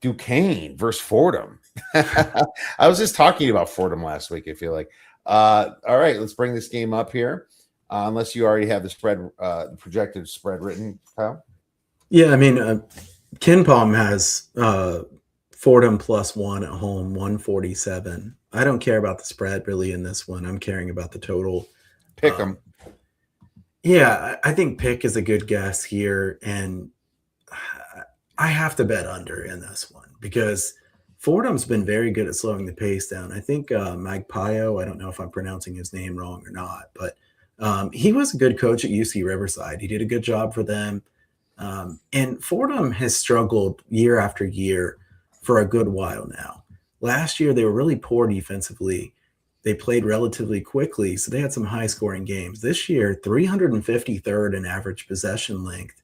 Duquesne versus Fordham. I was just talking about Fordham last week, I feel like. All right, let's bring this game up here. Unless you already have the spread, projected spread written, Kyle.
Yeah, I mean, Ken Palm has Fordham +1 at home, 147. I don't care about the spread really in this one. I'm caring about the total.
Pick them.
Yeah, I think pick is a good guess here, and I have to bet under in this one because Fordham's been very good at slowing the pace down. I think Magpio, I don't know if I'm pronouncing his name wrong or not, but he was a good coach at UC Riverside. He did a good job for them. And Fordham has struggled year after year for a good while now. Last year, they were really poor defensively. They played relatively quickly, so they had some high scoring games. This year, 353rd in average possession length.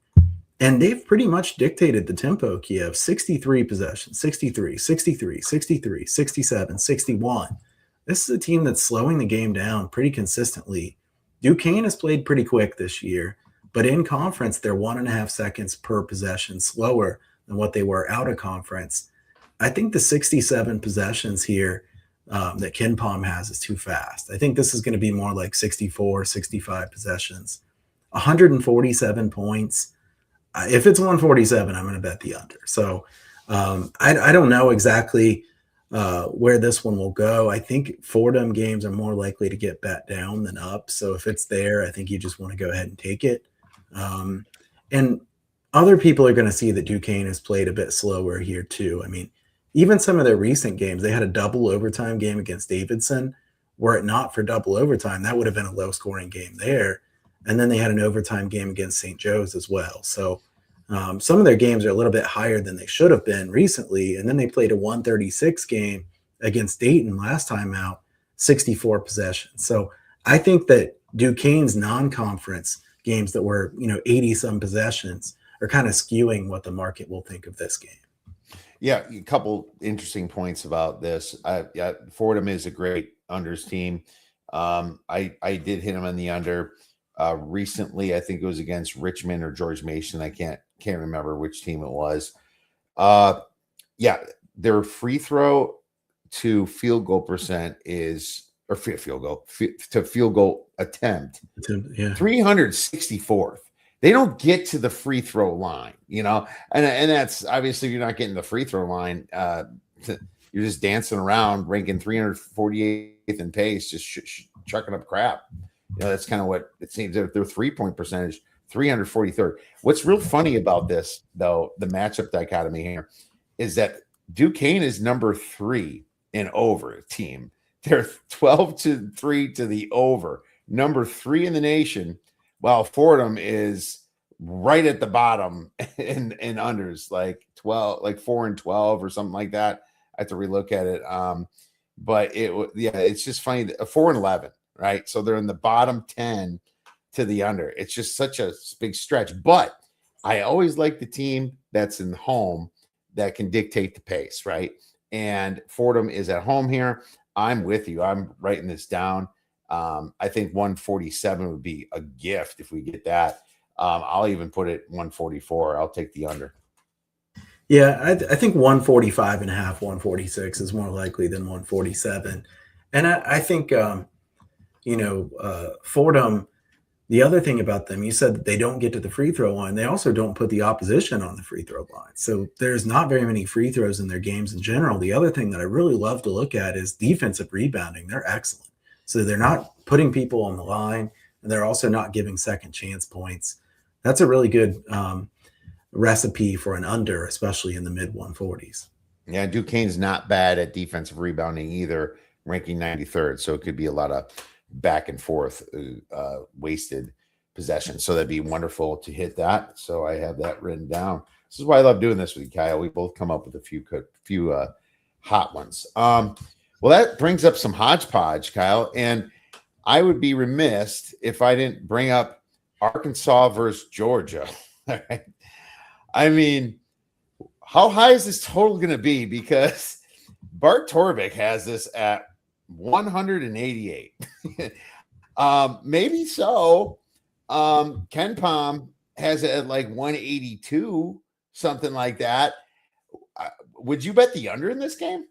And they've pretty much dictated the tempo, Kiev. 63 possessions, 63, 63, 63, 67, 61. This is a team that's slowing the game down pretty consistently. Duquesne has played pretty quick this year, but in conference, they're 1.5 seconds per possession slower than what they were out of conference. I think the 67 possessions here that Ken Palm has is too fast. I think this is going to be more like 64, 65 possessions. 147 points. If it's 147, I'm going to bet the under. So I don't know exactly where this one will go. I think Fordham games are more likely to get bet down than up. So if it's there, I think you just want to go ahead and take it. And other people are going to see that Duquesne has played a bit slower here too. I mean, even some of their recent games, they had a double overtime game against Davidson. Were it not for double overtime, that would have been a low scoring game there. And then they had an overtime game against St. Joe's as well. So some of their games are a little bit higher than they should have been recently. And then they played a 136 game against Dayton last time out, 64 possessions. So I think that Duquesne's non-conference games that were, 80 some possessions are kind of skewing what the market will think of this game.
Yeah, a couple interesting points about this. Fordham is a great unders team. I did hit him on the under recently. I think it was against Richmond or George Mason. I can't remember which team it was. Their free throw to field goal percent is, or field goal attempt, 364th. They don't get to the free throw line, and that's obviously, if you're not getting the free throw line, you're just dancing around, ranking 348th in pace, just chucking up crap. That's kind of what it seems. Their 3-point percentage, 343rd. What's real funny about this, though, the matchup dichotomy here, is that Duquesne is number 3 in over team. They're 12-3 to the over, number 3 in the nation, while Fordham is right at the bottom in unders, like 12, like 4-12 or something like that. I have to relook at it. But it's just funny. 4-11, right? So they're in the bottom 10 to the under. It's just such a big stretch. But I always like the team that's in home that can dictate the pace, right? And Fordham is at home here. I'm with you. I'm writing this down. I think 147 would be a gift if we get that. I'll even put it 144. I'll take the under.
Yeah, I think 145 and a half, 146 is more likely than 147. And I think, Fordham, the other thing about them, you said that they don't get to the free throw line. They also don't put the opposition on the free throw line. So there's not very many free throws in their games in general. The other thing that I really love to look at is defensive rebounding. They're excellent. So they're not putting people on the line, and they're also not giving second chance points. That's a really good recipe for an under, especially in the mid 140s.
Yeah, Duquesne's not bad at defensive rebounding either, ranking 93rd. So it could be a lot of back and forth wasted possession. So that'd be wonderful to hit that. So I have that written down. This is why I love doing this with you, Kyle. We both come up with a few hot ones. Well, that brings up some hodgepodge, Kyle. And I would be remiss if I didn't bring up Arkansas versus Georgia. I mean, how high is this total going to be? Because Bart Torvik has this at 188. Maybe so. Ken Palm has it at like 182, something like that. Would you bet the under in this game?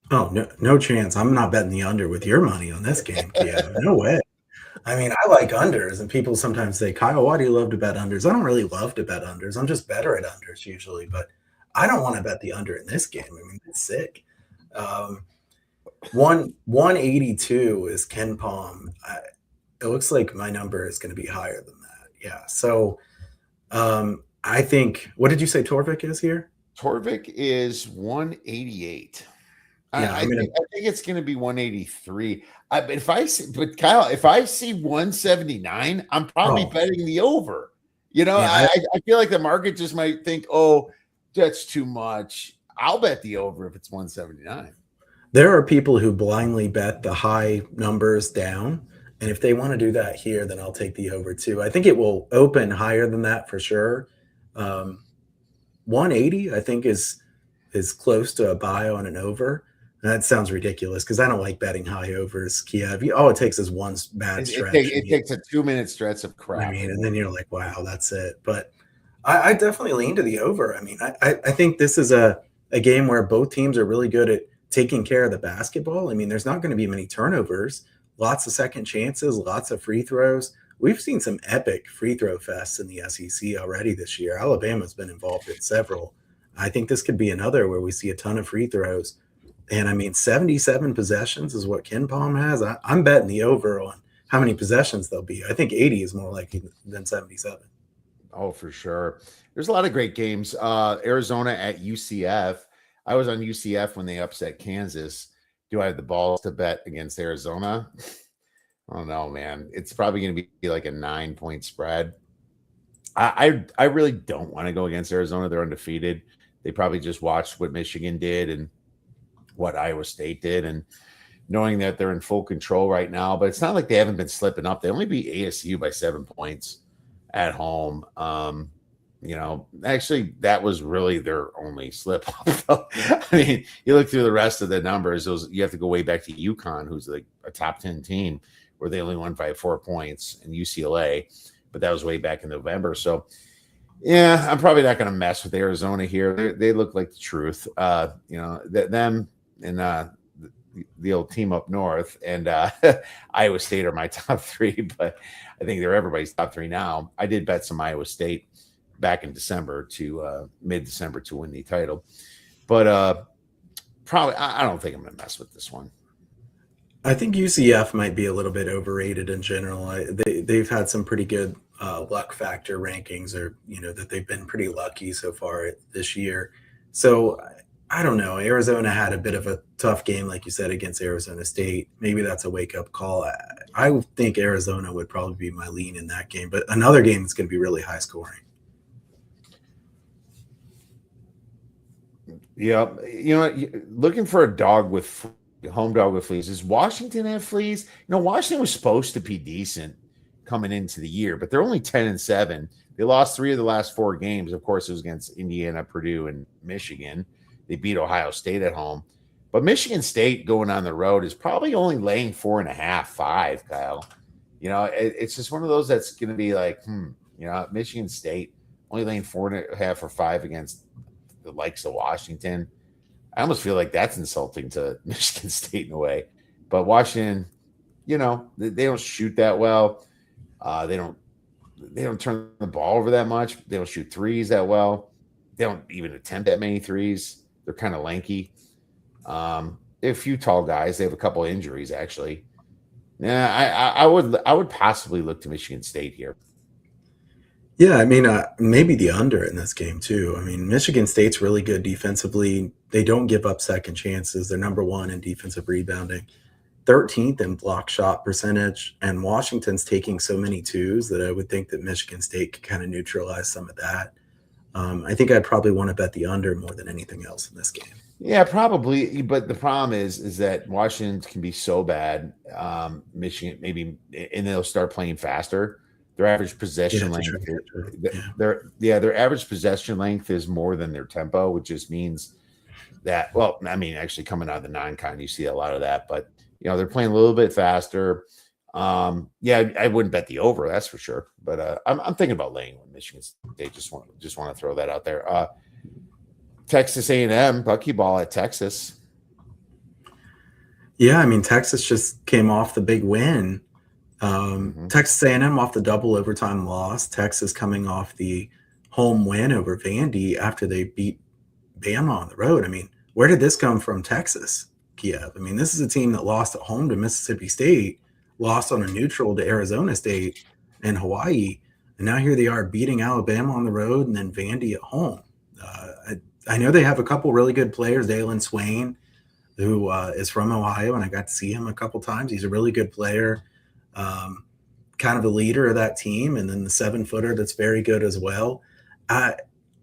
Oh, no, no chance. I'm not betting the under with your money on this game, Kiev. No way. I mean, I like unders, and people sometimes say, Kyle, why do you love to bet unders? I don't really love to bet unders. I'm just better at unders usually, but I don't want to bet the under in this game. I mean, it's sick. Um, 182 is Ken Palm. It looks like my number is going to be higher than that. Yeah. So I think, what did you say Torvik is here?
Torvik is 188.
Yeah,
I think it's going to be 183. But Kyle, if I see 179, I'm probably
oh,
betting the over. You know,
yeah,
I feel like the market just might think, oh, that's too much. I'll bet the over if it's 179.
there are people who blindly bet the high numbers down. And if they want to do that here, then I'll take the over too. I think it will open higher than that for sure. 180, I think, is close to a buy on an over. And that sounds ridiculous because I don't like betting high overs, Kiev. All it takes is one bad stretch.
It takes a 2-minute stretch of
I
crap.
mean, and then you're like, wow, that's it. But I definitely lean to the over. I mean, I think this is a game where both teams are really good at taking care of the basketball. I mean, there's not going to be many turnovers, lots of second chances, lots of free throws. We've seen some epic free throw fests in the SEC already this year. Alabama's been involved in several. I think this could be another where we see a ton of free throws. And I mean, 77 possessions is what Ken Palm has. I'm betting the over on how many possessions there'll be. I think 80 is more likely than 77.
Oh, for sure. There's a lot of great games. Arizona at UCF. I was on UCF when they upset Kansas. Do I have the balls to bet against Arizona? I don't know, man. It's probably going to be like a 9-point spread. I really don't want to go against Arizona. They're undefeated. They probably just watched what Michigan did and what Iowa State did, and knowing that they're in full control right now. But it's not like they haven't been slipping up. They only beat ASU by 7 points at home. Actually, that was really their only slip up. I mean, you look through the rest of the numbers, you have to go way back to UConn, who's like a top 10 team, where they only won by 4 points, and UCLA, but that was way back in November. So, yeah, I'm probably not going to mess with Arizona here. They look like the truth. Them and the old team up north and Iowa State are my top 3, but I think they're everybody's top 3 now. I did bet some Iowa State back in December to mid-December to win the title, but probably I don't think I'm going to mess with this one.
I think UCF might be a little bit overrated in general. They've had some pretty good luck factor rankings, or that they've been pretty lucky so far this year. So I don't know. Arizona had a bit of a tough game, like you said, against Arizona State. Maybe that's a wake-up call. I think Arizona would probably be my lean in that game, but another game that's going to be really high scoring.
Yeah, looking for a home dog with fleas. Does Washington have fleas? Washington was supposed to be decent coming into the year, but they're only 10-7. They lost 3 of the last 4 games. Of course, it was against Indiana, Purdue, and Michigan. They beat Ohio State at home, but Michigan State going on the road is probably only laying 4.5, 5. Kyle, it's just one of those that's going to be like, Michigan State only laying 4.5 or 5 against the likes of Washington. I almost feel like that's insulting to Michigan State in a way. But Washington, they don't shoot that well. They don't turn the ball over that much. They don't shoot threes that well. They don't even attempt that many threes. They're kind of lanky. They have a few tall guys. They have a couple of injuries, actually. Yeah, I would possibly look to Michigan State here.
Yeah, I mean, maybe the under in this game too. I mean, Michigan State's really good defensively. They don't give up second chances. They're number 1 in defensive rebounding, 13th in block shot percentage, and Washington's taking so many twos that I would think that Michigan State could kind of neutralize some of that. I think I'd probably want to bet the under more than anything else in this game.
Yeah, probably. But the problem is that Washington can be so bad. Michigan maybe, and they'll start playing faster. Their average possession length, their average possession length is more than their tempo, which just means that. Well, I mean, actually coming out of the non-con, you see a lot of that. But they're playing a little bit faster. I wouldn't bet the over, that's for sure. But I'm thinking about laying with Michigan State. Just want to throw that out there. Texas A&M buckyball at Texas.
Yeah, I mean, Texas just came off the big win.
Hmm.
Texas A&M off the double overtime loss. Texas coming off the home win over Vandy after they beat Bama on the road. I mean, where did this come from, Texas, Kiev? I mean, this is a team that lost at home to Mississippi State, lost on a neutral to Arizona State and Hawaii, and now here they are beating Alabama on the road and then Vandy at home. I know they have a couple really good players, Dalen Swain, who is from Ohio, and I got to see him a couple times. He's a really good player, um, kind of the leader of that team, and then the 7-footer that's very good as well. I,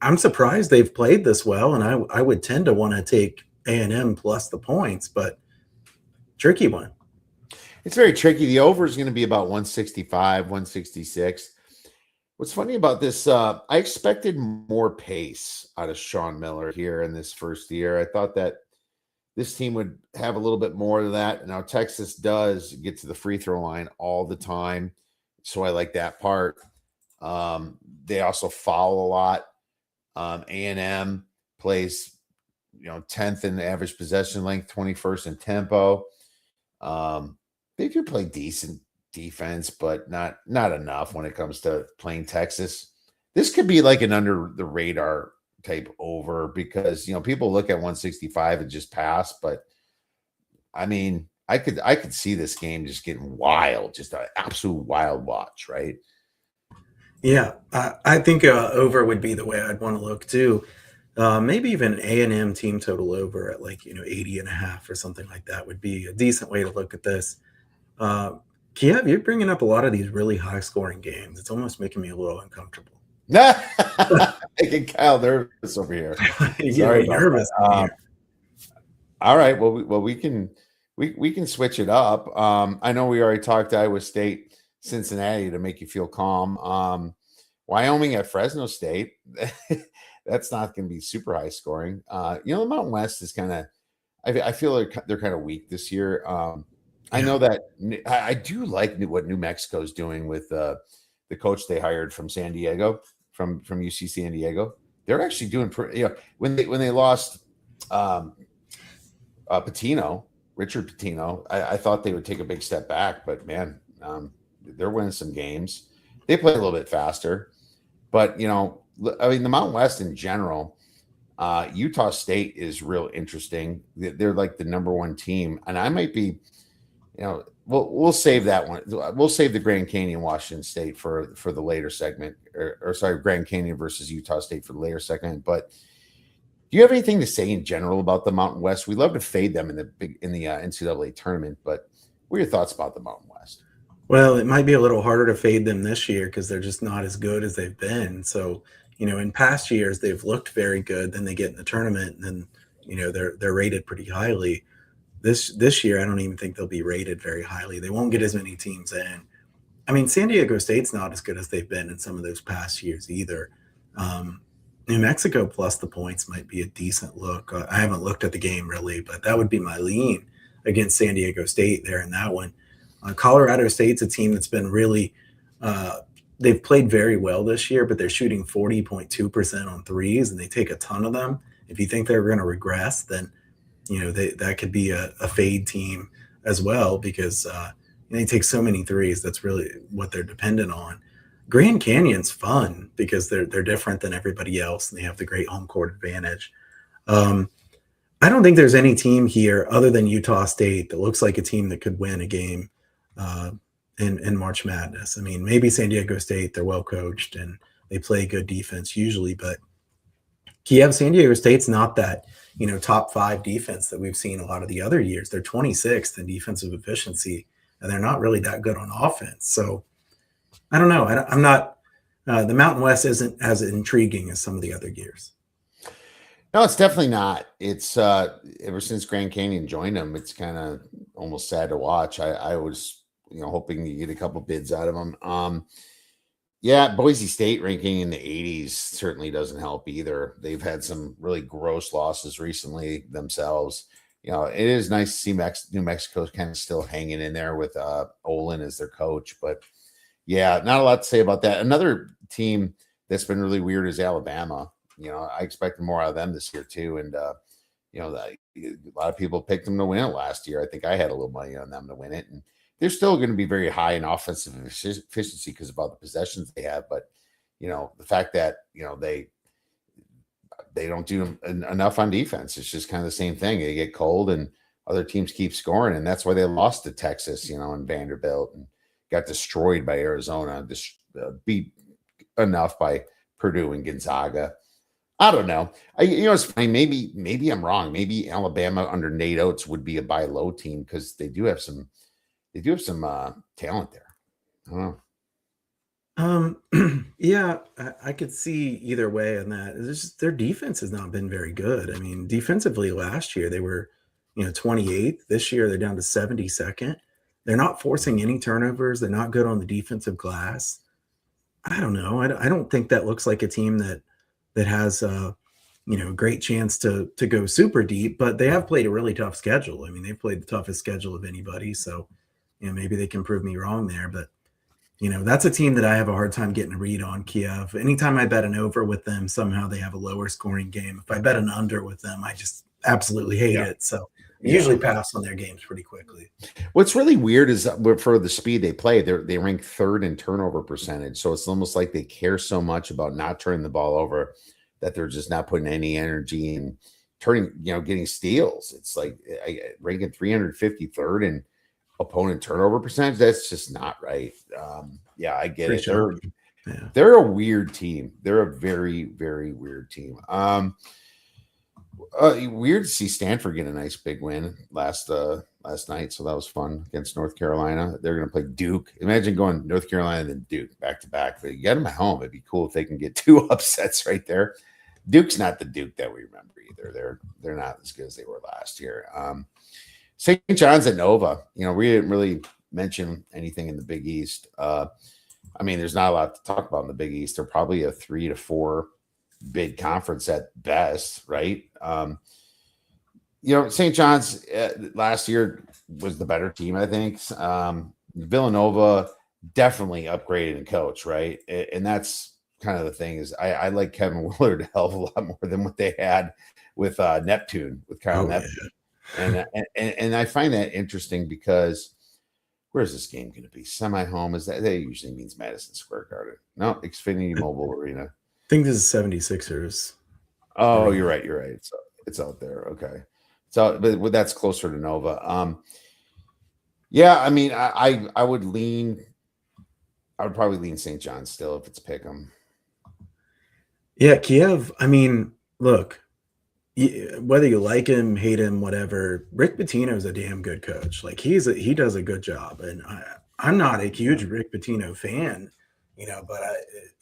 I'm surprised they've played this well, and I would tend to want to take A&M plus the points, but tricky one.
It's very tricky. The over is going to be about 165, 166. What's funny about this, I expected more pace out of Sean Miller here in this first year. I thought that this team would have a little bit more of that. Now, Texas does get to the free throw line all the time. So I like that part. They also foul a lot. A&M plays, 10th in average possession length, 21st in tempo. They do play decent defense, but not enough when it comes to playing Texas. This could be like an under the radar type over because people look at 165 and just pass, but I mean I could see this game just getting wild, just an absolute wild watch, right?
Yeah, I think over would be the way I'd want to look too. Maybe even an A&M team total over at like 80 and a half or something like that would be a decent way to look at this. Uh, Kiev, you're bringing up a lot of these really high scoring games. It's almost making me a little uncomfortable.
Making Kyle nervous over here.
You get
Sorry
me
about
nervous
that.
in here.
All right. Well, we can switch it up. I know we already talked Iowa State, Cincinnati to make you feel calm. Wyoming at Fresno State. That's not going to be super high scoring. The Mountain West is kind of. I feel like they're kind of weak this year. I
Yeah.
know that I do like what New Mexico is doing with the coach they hired from San Diego, from UC San Diego. They're actually doing pretty. When they lost Patino, Richard Patino, I thought they would take a big step back, but man, they're winning some games. They play a little bit faster, but I mean, the Mountain West in general, Utah State is real interesting. They're like the number one team, and I might be, we'll save that one. We'll save the Grand Canyon Washington State for the later segment, or sorry, Grand Canyon versus Utah State for the later segment, but. Do you have anything to say in general about the Mountain West? We love to fade them in the NCAA tournament, but what are your thoughts about the Mountain West?
Well, it might be a little harder to fade them this year because they're just not as good as they've been. So, in past years they've looked very good. Then they get in the tournament, and then they're rated pretty highly. This year, I don't even think they'll be rated very highly. They won't get as many teams in. I mean, San Diego State's not as good as they've been in some of those past years either. Um, New Mexico plus the points might be a decent look. I haven't looked at the game really, but that would be my lean against San Diego State there in that one. Colorado State's a team that's been really, they've played very well this year, but they're shooting 40.2% on threes, and they take a ton of them. If you think they're going to regress, then that could be a fade team as well because they take so many threes. That's really what they're dependent on. Grand Canyon's fun because they're different than everybody else, and they have the great home court advantage. Um, I don't think there's any team here other than Utah State that looks like a team that could win a game uh, in March Madness. I mean, maybe San Diego State, they're well coached and they play good defense usually, but Kiev, San Diego State's not that, top 5 defense that we've seen a lot of the other years. They're 26th in defensive efficiency, and they're not really that good on offense. So I don't know. I'm not, the Mountain West isn't as intriguing as some of the other years.
No, it's definitely not. It's ever since Grand Canyon joined them, it's kind of almost sad to watch. I was hoping you get a couple bids out of them. Yeah, Boise State ranking in the 80s certainly doesn't help either. They've had some really gross losses recently themselves. It is nice to see New Mexico's kind of still hanging in there with Olin as their coach, but yeah, not a lot to say about that. Another team that's been really weird is Alabama. I expected more out of them this year too, and a lot of people picked them to win it last year. I think I had a little money on them to win it, and they're still going to be very high in offensive efficiency because of all the possessions they have. But the fact that they don't do enough on defense. It's just kind of the same thing. They get cold and other teams keep scoring. And that's why they lost to Texas, and Vanderbilt, and got destroyed by Arizona, beat enough by Purdue and Gonzaga. I don't know. It's funny. Maybe I'm wrong. Maybe Alabama under Nate Oates would be a buy low team because they do have some talent there. I don't know.
Yeah, I could see either way on that. It's just their defense has not been very good. I mean, defensively last year they were, 28th. This year they're down to 72nd. They're not forcing any turnovers. They're not good on the defensive glass. I don't know. I don't think that looks like a team that has a great chance to go super deep. But they have played a really tough schedule. I mean, they've played the toughest schedule of anybody. So, maybe they can prove me wrong there. But that's a team that I have a hard time getting a read on, Kiev. Anytime I bet an over with them, somehow they have a lower scoring game. If I bet an under with them, I just absolutely hate it. So I usually pass on their games pretty quickly.
What's really weird is that for the speed they play, they rank third in turnover percentage. So it's almost like they care so much about not turning the ball over that they're just not putting any energy in getting steals. It's like ranking 353rd in opponent turnover percentage. That's just not right. I get it. They're a weird team. They're a very, very weird team. Weird to see Stanford get a nice big win last night. So that was fun against North Carolina. They're going to play Duke. Imagine going North Carolina then Duke back to back. But you get them at home. It'd be cool if they can get 2 upsets right there. Duke's not the Duke that we remember either. They're not as good as they were last year. St. John's at Nova. We didn't really mention anything in the Big East. There's not a lot to talk about in the Big East. They're probably a 3 to 4 bid conference at best, right? St. John's last year was the better team, I think. Villanova definitely upgraded in coach, right? And that's kind of the thing is I like Kevin Willard a hell of a lot more than what they had with Neptune, with Kyle Neptune. Yeah. And I find that interesting because where's this game going to be? Semi-home? That usually means Madison Square Garden? No, Xfinity Mobile Arena.
I think this is 76ers.
Oh, you're right. It's out there. Okay. So, but that's closer to Nova. I would probably lean St. John's still if it's pick'em.
Yeah, Kiev. Look. Whether you like him, hate him, whatever, Rick Pitino is a damn good coach. Like he does a good job, and I'm not a huge Rick Pitino fan, but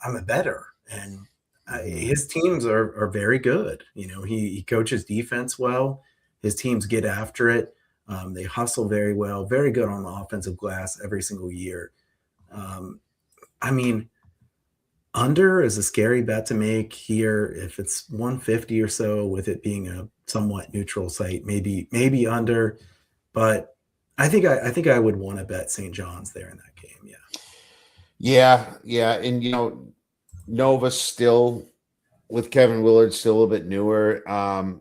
I'm a bettor, and his teams are very good. He coaches defense well. His teams get after it. They hustle very well. Very good on the offensive glass every single year. Under is a scary bet to make here. If it's 150 or so, with it being a somewhat neutral site, maybe under. But I think I would want to bet St. John's there in that game.
Yeah. And Nova still with Kevin Willard still a bit newer.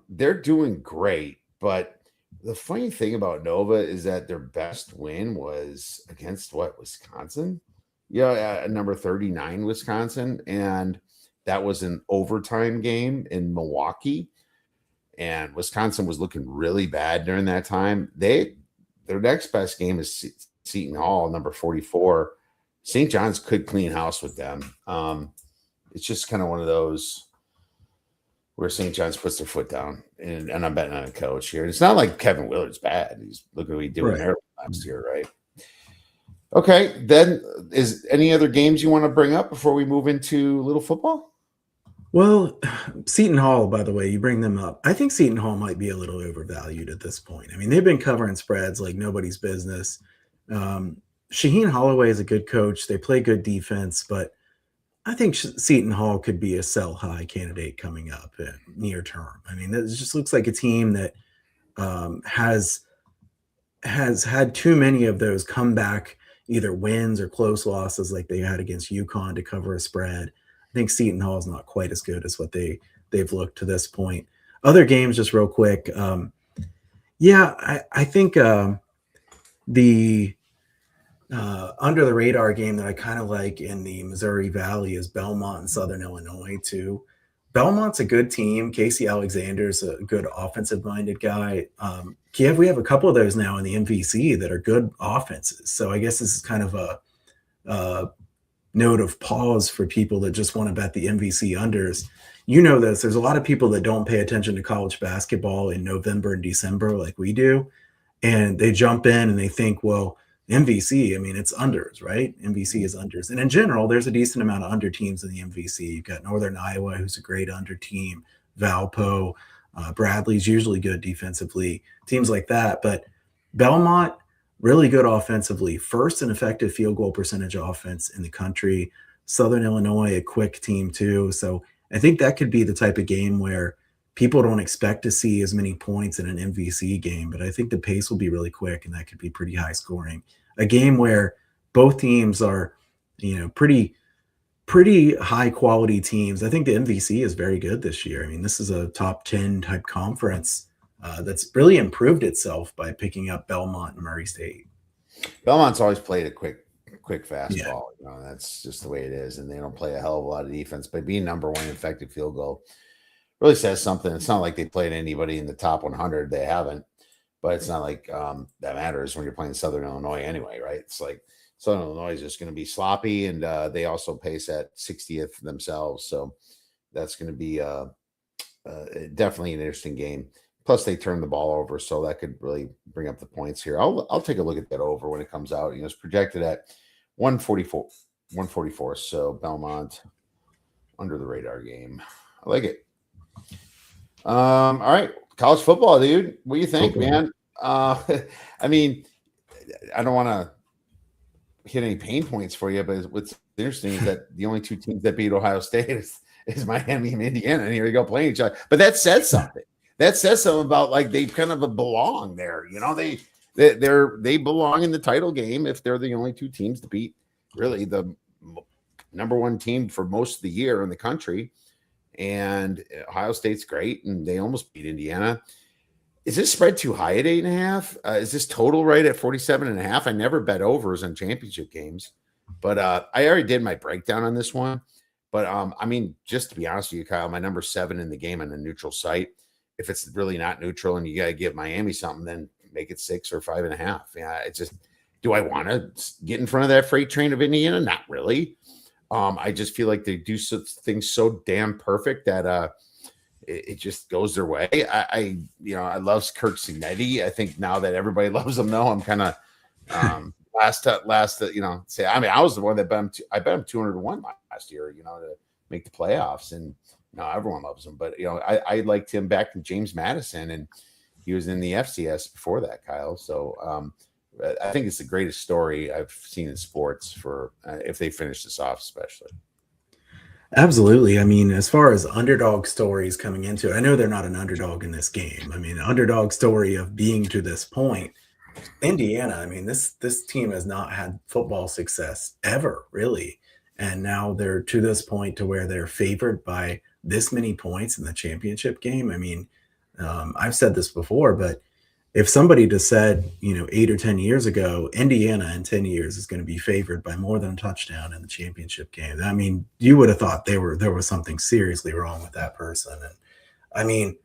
They're doing great, but the funny thing about Nova is that their best win was against Wisconsin. Number 39 Wisconsin, and that was an overtime game in Milwaukee, and Wisconsin was looking really bad during that time. Their next best game is Seton Hall, number 44. St. John's could clean house with them. It's just kind of one of those where St. John's puts their foot down, and I'm betting on a coach here. It's not like Kevin Willard's bad. Look at what he did with Maryland last year, right? Okay, then is any other games you want to bring up before we move into little football?
Well, Seton Hall, by the way, you bring them up. I think Seton Hall might be a little overvalued at this point. They've been covering spreads like nobody's business. Shaheen Holloway is a good coach. They play good defense, but I think Seton Hall could be a sell high candidate coming up near term. That just looks like a team that has had too many of those comeback either wins or close losses like they had against UConn to cover a spread. I think Seton Hall is not quite as good as what they've looked to this point. other games, just real quick. Yeah, I think the under the radar game that I kind of like in the Missouri Valley is Belmont and Southern Illinois too. Belmont's a good team. Casey Alexander's a good offensive minded guy. Kiev, we have a couple of those now in the MVC that are good offenses. So I guess this is kind of a note of pause for people that just want to bet the MVC unders. You know this. There's a lot of people that don't pay attention to college basketball in November and December like we do, and they jump in and they think, well, MVC, I mean, it's unders, right? MVC is unders. And in general, there's a decent amount of under teams in the MVC. You've got Northern Iowa, who's a great under team, Valpo, Bradley's usually good defensively, teams like that. But Belmont, really good offensively, first in effective field goal percentage offense in the country. Southern Illinois, a quick team too. So I think that could be the type of game where people don't expect to see as many points in an MVC game, but I think the pace will be really quick and that could be pretty high scoring. A game where both teams are, pretty high quality teams. I think the MVC is very good this year. I mean, this is a top 10 type conference that's really improved itself by picking up Belmont and Murray State.
Belmont's always played a quick
Yeah.
fastball. That's just the way it is, and they don't play a hell of a lot of defense. But being number one in effective field goal really says something. It's not like they played anybody in the top 100. They haven't, but it's not like that matters when you're playing Southern Illinois anyway, right? It's like Southern Illinois is just going to be sloppy, and they also pace at 60th themselves. So that's going to be definitely an interesting game. Plus, they turn the ball over, so that could really bring up the points here. I'll take a look at that over when it comes out. It's projected at 144, 144. So Belmont under the radar game. I like it. All right, college football, dude. What do you think, man? I mean, I don't want to hit any pain points for you, but what's interesting is that the only two teams that beat Ohio State is Miami and Indiana, and here we go playing each other. But that says something. That says something about like they kind of belong there. They belong in the title game if they're the only two teams to beat really the number one team for most of the year in the country. And Ohio State's great, and they almost beat Indiana. Is this spread too high at 8.5? Is this total right at 47.5? I never bet overs on championship games, but I already did my breakdown on this one. But I mean, just to be honest with you, Kyle, my number 7 in the game on a neutral site. If it's really not neutral and you got to give Miami something, then make it 6 or 5.5. Yeah, it's just, do I want to get in front of that freight train of Indiana? Not really. I just feel like they do things so damn perfect that it just goes their way. I love Kirk Cignetti. I think now that everybody loves him, though, I'm kind of last. Say, I mean, I was the one that bet him. I bet him 200-1 last year. To make the playoffs, and now everyone loves him. But I liked him back in James Madison, and he was in the FCS before that, Kyle. So I think it's the greatest story I've seen in sports for if they finish this off, especially.
Absolutely. I mean, as far as underdog stories coming into it, I know they're not an underdog in this game. I mean, underdog story of being to this point, Indiana, I mean, this team has not had football success ever, really. And now they're to this point to where they're favored by this many points in the championship game. I mean, I've said this before, but if somebody just said, 8 or 10 years ago, Indiana in 10 years is going to be favored by more than a touchdown in the championship game, I mean, you would have thought there was something seriously wrong with that person. And I mean,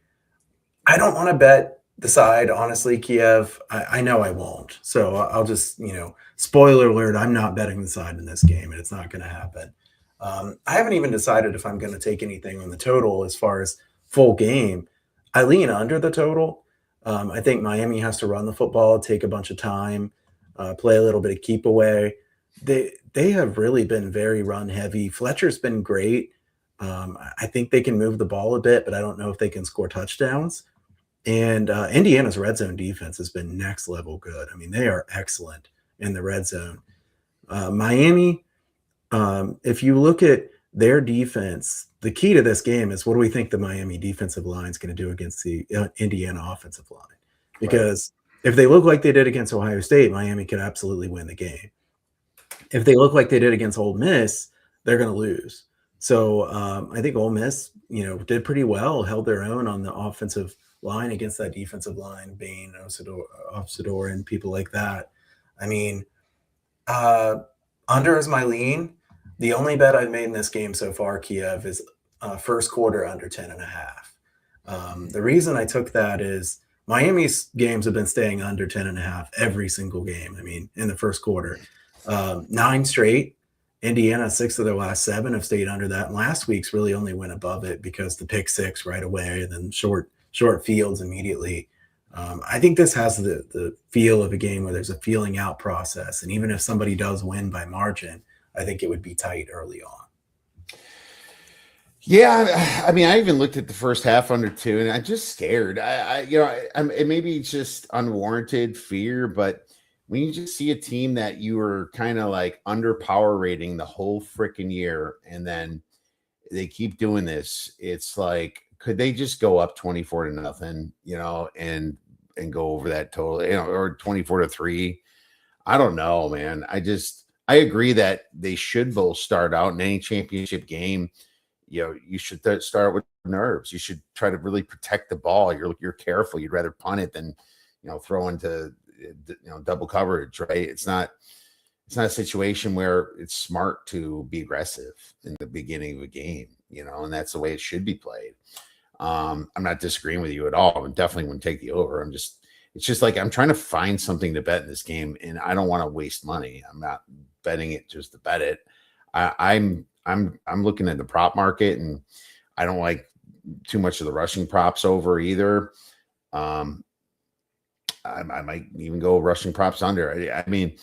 I don't want to bet the side, honestly, Kiev. I know I won't. So I'll just, spoiler alert, I'm not betting the side in this game, and it's not going to happen. I haven't even decided if I'm going to take anything on the total as far as full game. I lean under the total. I think Miami has to run the football, take a bunch of time, play a little bit of keep away. They have really been very run heavy. Fletcher's been great. I think they can move the ball a bit, but I don't know if they can score touchdowns. And Indiana's red zone defense has been next level good. I mean, they are excellent in the red zone. Miami, if you look at their defense, the key to this game is what do we think the Miami defensive line is going to do against the Indiana offensive line? Because if they look like they did against Ohio State, Miami could absolutely win the game. If they look like they did against Ole Miss, they're going to lose. So I think Ole Miss, did pretty well, held their own on the offensive line against that defensive line, Bain, Osador, and people like that. I mean, uh, under is my lean. The only bet I've made in this game so far, Kiev, is first quarter under 10.5. The reason I took that is Miami's games have been staying under 10.5 every single game. I mean, in the first quarter, 9 straight. Indiana, 6 of their last 7 have stayed under that. And last week's really only went above it because the pick 6 right away, and then short fields immediately. I think this has the feel of a game where there's a feeling out process. And even if somebody does win by margin, I think it would be tight early on.
Yeah, I mean, I even looked at the first half under 2, and I'm just scared. It maybe it's just unwarranted fear, but when you just see a team that you were kind of like under power rating the whole freaking year, and then they keep doing this, it's like, could they just go up 24-0, and go over that total, or 24-3? I don't know, man. I agree that they should both start out in any championship game. You should start with nerves. You should try to really protect the ball. You're careful. You'd rather punt it than, throw into, double coverage, right? It's not a situation where it's smart to be aggressive in the beginning of a game, and that's the way it should be played. I'm not disagreeing with you at all. I definitely wouldn't take the over. It's just like, I'm trying to find something to bet in this game, and I don't want to waste money. I'm not betting it just to bet it. I'm looking at the prop market, and I don't like too much of the rushing props over either. I might even go rushing props under. I mean,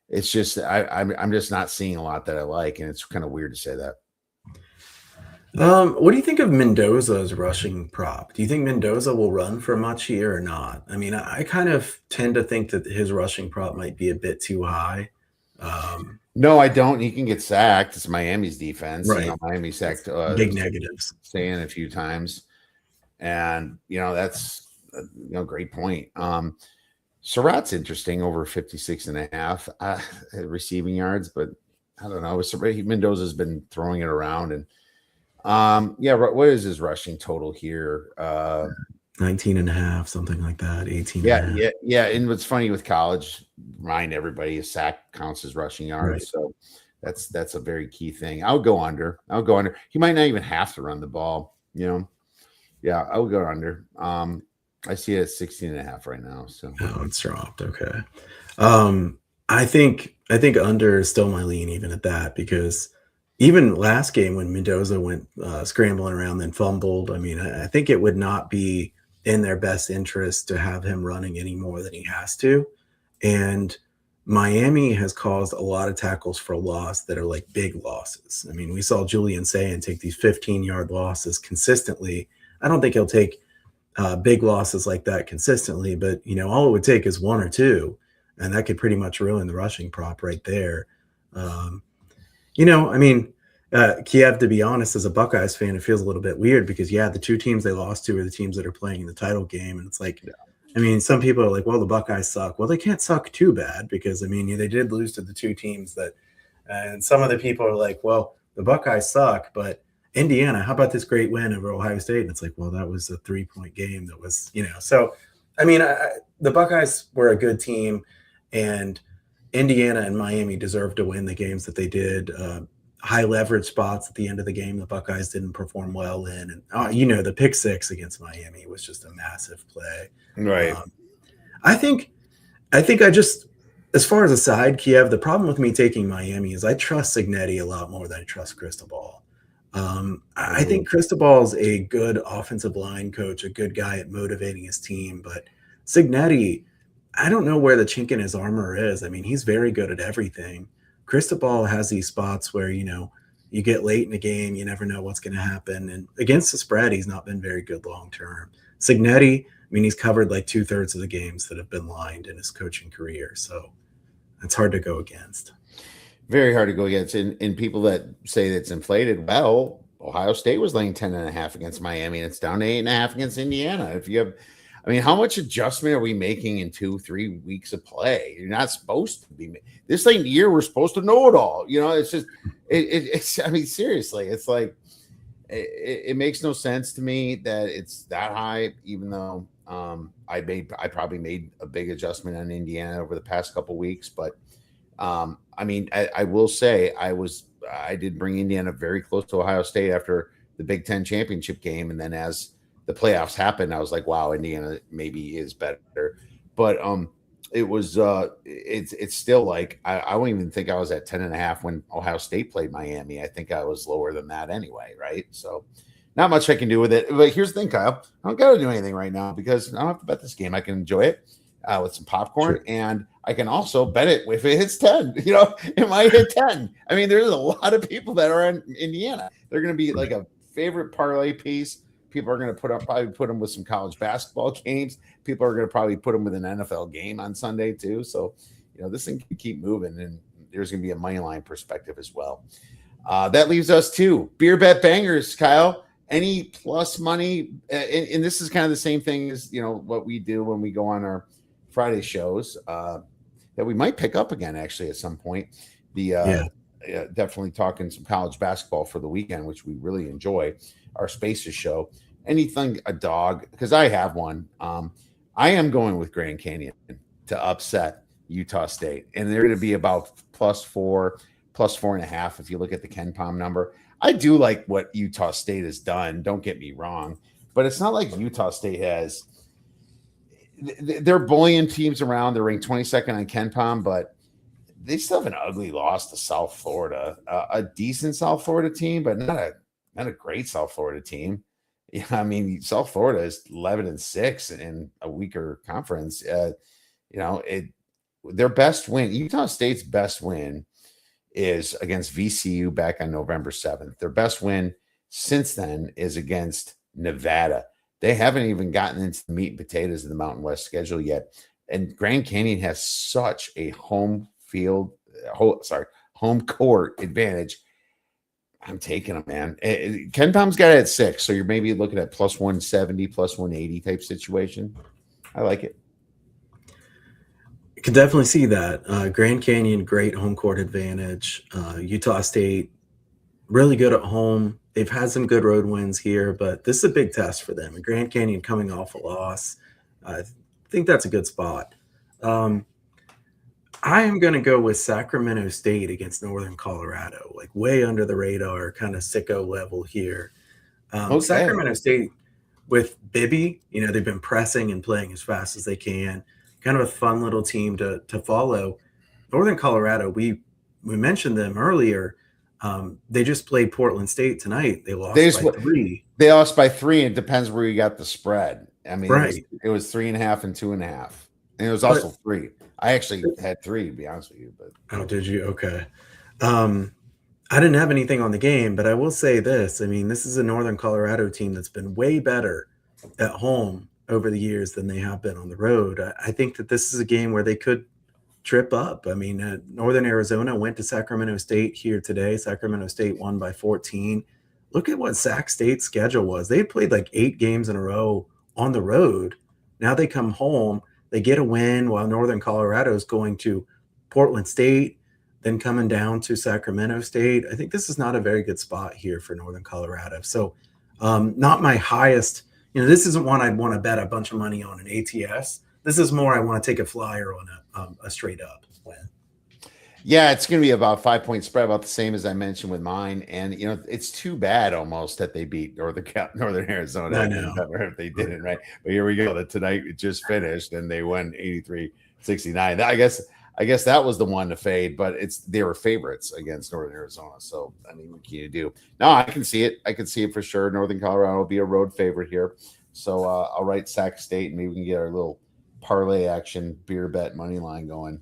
it's just I'm just not seeing a lot that I like, and it's kind of weird to say that.
What do you think of Mendoza's rushing prop? Do you think Mendoza will run for much here or not? I mean, I kind of tend to think that his rushing prop might be a bit too high.
No, I don't. He can get sacked. It's Miami's defense.
Right.
Miami sacked
Big negatives.
Stan a few times, and that's great point. Surratt's interesting, over 56.5 receiving yards, but I don't know. Mendoza's been throwing it around, and what is his rushing total here?
19.5, something like that. 18.
Yeah. And what's funny with college, remind everybody, a sack counts as rushing yards. Right. So that's a very key thing. I'll go under. He might not even have to run the ball. Yeah, I would go under. I see it at 16.5 right now. So
it's dropped. Okay. I think under is still my lean even at that, because even last game when Mendoza went scrambling around, then fumbled, I mean, I think it would not be in their best interest to have him running any more than he has to. And Miami has caused a lot of tackles for loss that are like big losses. I mean, we saw Julian Sayin take these 15-yard losses consistently. I don't think he'll take big losses like that consistently, but, all it would take is 1 or 2, and that could pretty much ruin the rushing prop right there. Kiev, to be honest, as a Buckeyes fan, it feels a little bit weird because, the 2 teams they lost to are the teams that are playing in the title game. And it's like, I mean, some people are like, well, the Buckeyes suck. Well, they can't suck too bad because, I mean, they did lose to the 2 teams that, and some of the people are like, well, the Buckeyes suck, but Indiana, how about this great win over Ohio State? And it's like, well, that was a 3-point game that was, so, I mean, the Buckeyes were a good team, and Indiana and Miami deserved to win the games that they did. High leverage spots at the end of the game the Buckeyes didn't perform well in, and the pick 6 against Miami was just a massive play.
Right.
I think I just, as far as a side, Kiev, the problem with me taking Miami is I trust Cignetti a lot more than I trust Cristobal. I think Cristobal's a good offensive line coach, a good guy at motivating his team, but Cignetti, I don't know where the chink in his armor is. I mean, he's very good at everything. Cristobal has these spots where, you get late in the game, you never know what's going to happen. And against the spread, he's not been very good long-term. Cignetti, I mean, he's covered like 2/3 of the games that have been lined in his coaching career. So it's hard to go against.
Very hard to go against. And people that say that's inflated, well, Ohio State was laying 10.5 against Miami, and it's down to 8.5 against Indiana. I mean, how much adjustment are we making in 2-3 weeks of play? You're not supposed to be. This late in the year, we're supposed to know it all. It's just, it's. I mean, seriously, it's like it makes no sense to me that it's that high. Even though I probably made a big adjustment on Indiana over the past couple weeks, but I mean, I will say I did bring Indiana very close to Ohio State after the Big Ten championship game, and then as the playoffs happened, I was like, wow, Indiana maybe is better. But it was it's still like I don't even think I was at 10.5 when Ohio State played Miami. I think I was lower than that anyway, right? So not much I can do with it. But here's the thing, Kyle. I don't got to do anything right now because I don't have to bet this game. I can enjoy it with some popcorn,
Sure.
and I can also bet it if it hits 10. It might hit 10. I mean, there's a lot of people that are in Indiana. They're going to be like a favorite parlay piece. People are going to probably put them with some college basketball games. People are going to probably put them with an NFL game on Sunday too. So, this thing can keep moving, and there's going to be a money line perspective as well. That leaves us to beer bet bangers, Kyle. Any plus money, and this is kind of the same thing as what we do when we go on our Friday shows that we might pick up again actually at some point. Definitely talking some college basketball for the weekend, which we really enjoy. Our Spaces show, anything a dog, because I have one. I am going with Grand Canyon to upset Utah State, and they're going to be about +4, +4.5 if you look at the Ken Palm number. I do like what Utah State has done. Don't get me wrong, but it's not like Utah State has. They're bullying teams around. They're ranked 22nd on Ken Palm, but they still have an ugly loss to South Florida, a decent South Florida team, but not a great South Florida team. Yeah, I mean, South Florida is 11-6 in a weaker conference. Their best win, Utah State's best win, is against VCU back on November 7th. Their best win since then is against Nevada. They haven't even gotten into the meat and potatoes of the Mountain West schedule yet. And Grand Canyon has such a home court advantage. I'm taking them, man. Ken Palm's got it at 6, so you're maybe looking at +170, +180 type situation. I like it.
You can definitely see that. Grand Canyon, great home court advantage. Utah State, really good at home. They've had some good road wins here, but this is a big test for them. And Grand Canyon coming off a loss, I think that's a good spot. I am going to go with Sacramento State against Northern Colorado, like way under the radar, kind of sicko level here.
Okay.
Sacramento State with Bibby, they've been pressing and playing as fast as they can. Kind of a fun little team to follow. Northern Colorado, we mentioned them earlier. They just played Portland State tonight. They lost by 3.
They lost by 3, and it depends where you got the spread. I mean,
right.
It was 3.5 and 2.5. And it was also 3. I actually had 3, to be honest with you. But
oh, did you? Okay. I didn't have anything on the game, but I will say this. I mean, this is a Northern Colorado team that's been way better at home over the years than they have been on the road. I think that this is a game where they could trip up. I mean, Northern Arizona went to Sacramento State here today. Sacramento State won by 14. Look at what Sac State's schedule was. They had played like 8 games in a row on the road. Now they come home. They get a win while Northern Colorado is going to Portland State, then coming down to Sacramento State. I think this is not a very good spot here for Northern Colorado. So not my highest, this isn't one I'd want to bet a bunch of money on an ATS. This is more I want to take a flyer on a straight up win.
Yeah, it's going to be about 5-point spread, about the same as I mentioned with mine. And, it's too bad almost that they beat Northern Arizona.
I know.
If they didn't, right? But here we go. That tonight it just finished and they won 83-69. I guess that was the one to fade, but they were favorites against Northern Arizona. So, I mean, what can you do? No, I can see it. I can see it for sure. Northern Colorado will be a road favorite here. So I'll write Sac State, and maybe we can get our little parlay action beer bet money line going.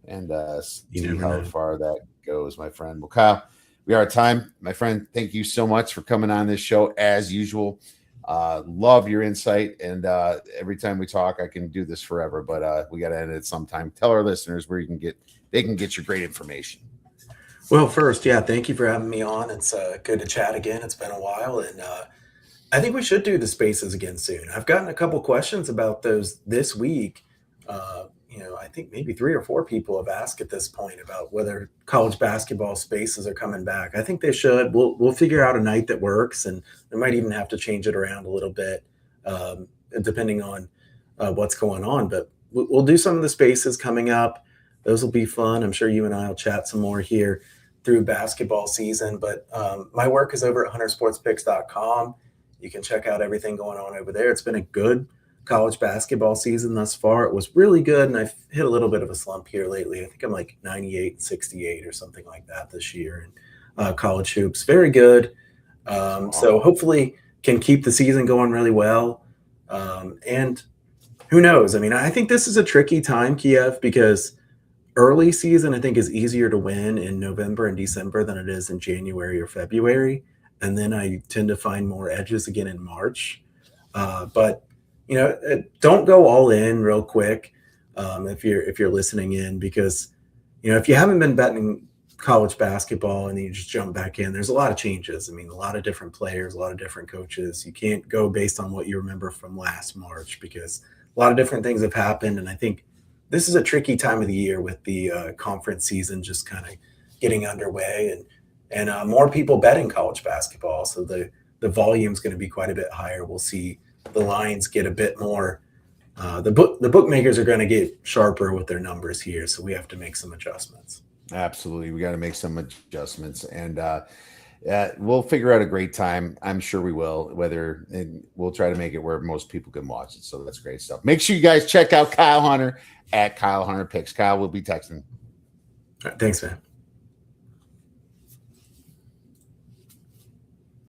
And see how far that goes, my friend. Well, Kyle, we are at time. My friend, thank you so much for coming on this show as usual. Love your insight. And every time we talk, I can do this forever, but we got to end it sometime. Tell our listeners where they can get your great information.
Well, first, thank you for having me on. It's good to chat again. It's been a while. And I think we should do the spaces again soon. I've gotten a couple questions about those this week. I think maybe 3 or 4 people have asked at this point about whether college basketball spaces are coming back. I think they should. We'll figure out a night that works, and we might even have to change it around a little bit, depending on what's going on. But we'll do some of the spaces coming up. Those will be fun. I'm sure you and I will chat some more here through basketball season. But my work is over at huntersportspicks.com. You can check out everything going on over there. It's been a good college basketball season thus far. It was really good, and I've hit a little bit of a slump here lately. I think I'm like 98 and 68 or something like that this year in college hoops. Very good. So hopefully can keep the season going really well. And who knows? I mean, I think this is a tricky time, Kiev, because early season I think is easier to win in November and December than it is in January or February. And then I tend to find more edges again in March. But don't go all in real quick if you're listening in, because if you haven't been betting college basketball and then you just jump back in, there's a lot of changes. I mean, a lot of different players, a lot of different coaches. You can't go based on what you remember from last March, because a lot of different things have happened. And I think this is a tricky time of the year with the conference season just kind of getting underway, and more people betting college basketball. So the volume is going to be quite a bit higher. We'll see the lines get a bit more. The bookmakers are going to get sharper with their numbers here, so we have to make some adjustments.
Absolutely, we got to make some adjustments, and we'll figure out a great time. I'm sure we will. And we'll try to make it where most people can watch it. So that's great stuff. Make sure you guys check out Kyle Hunter at Kyle Hunter Picks. Kyle will be texting.
All right, thanks, man.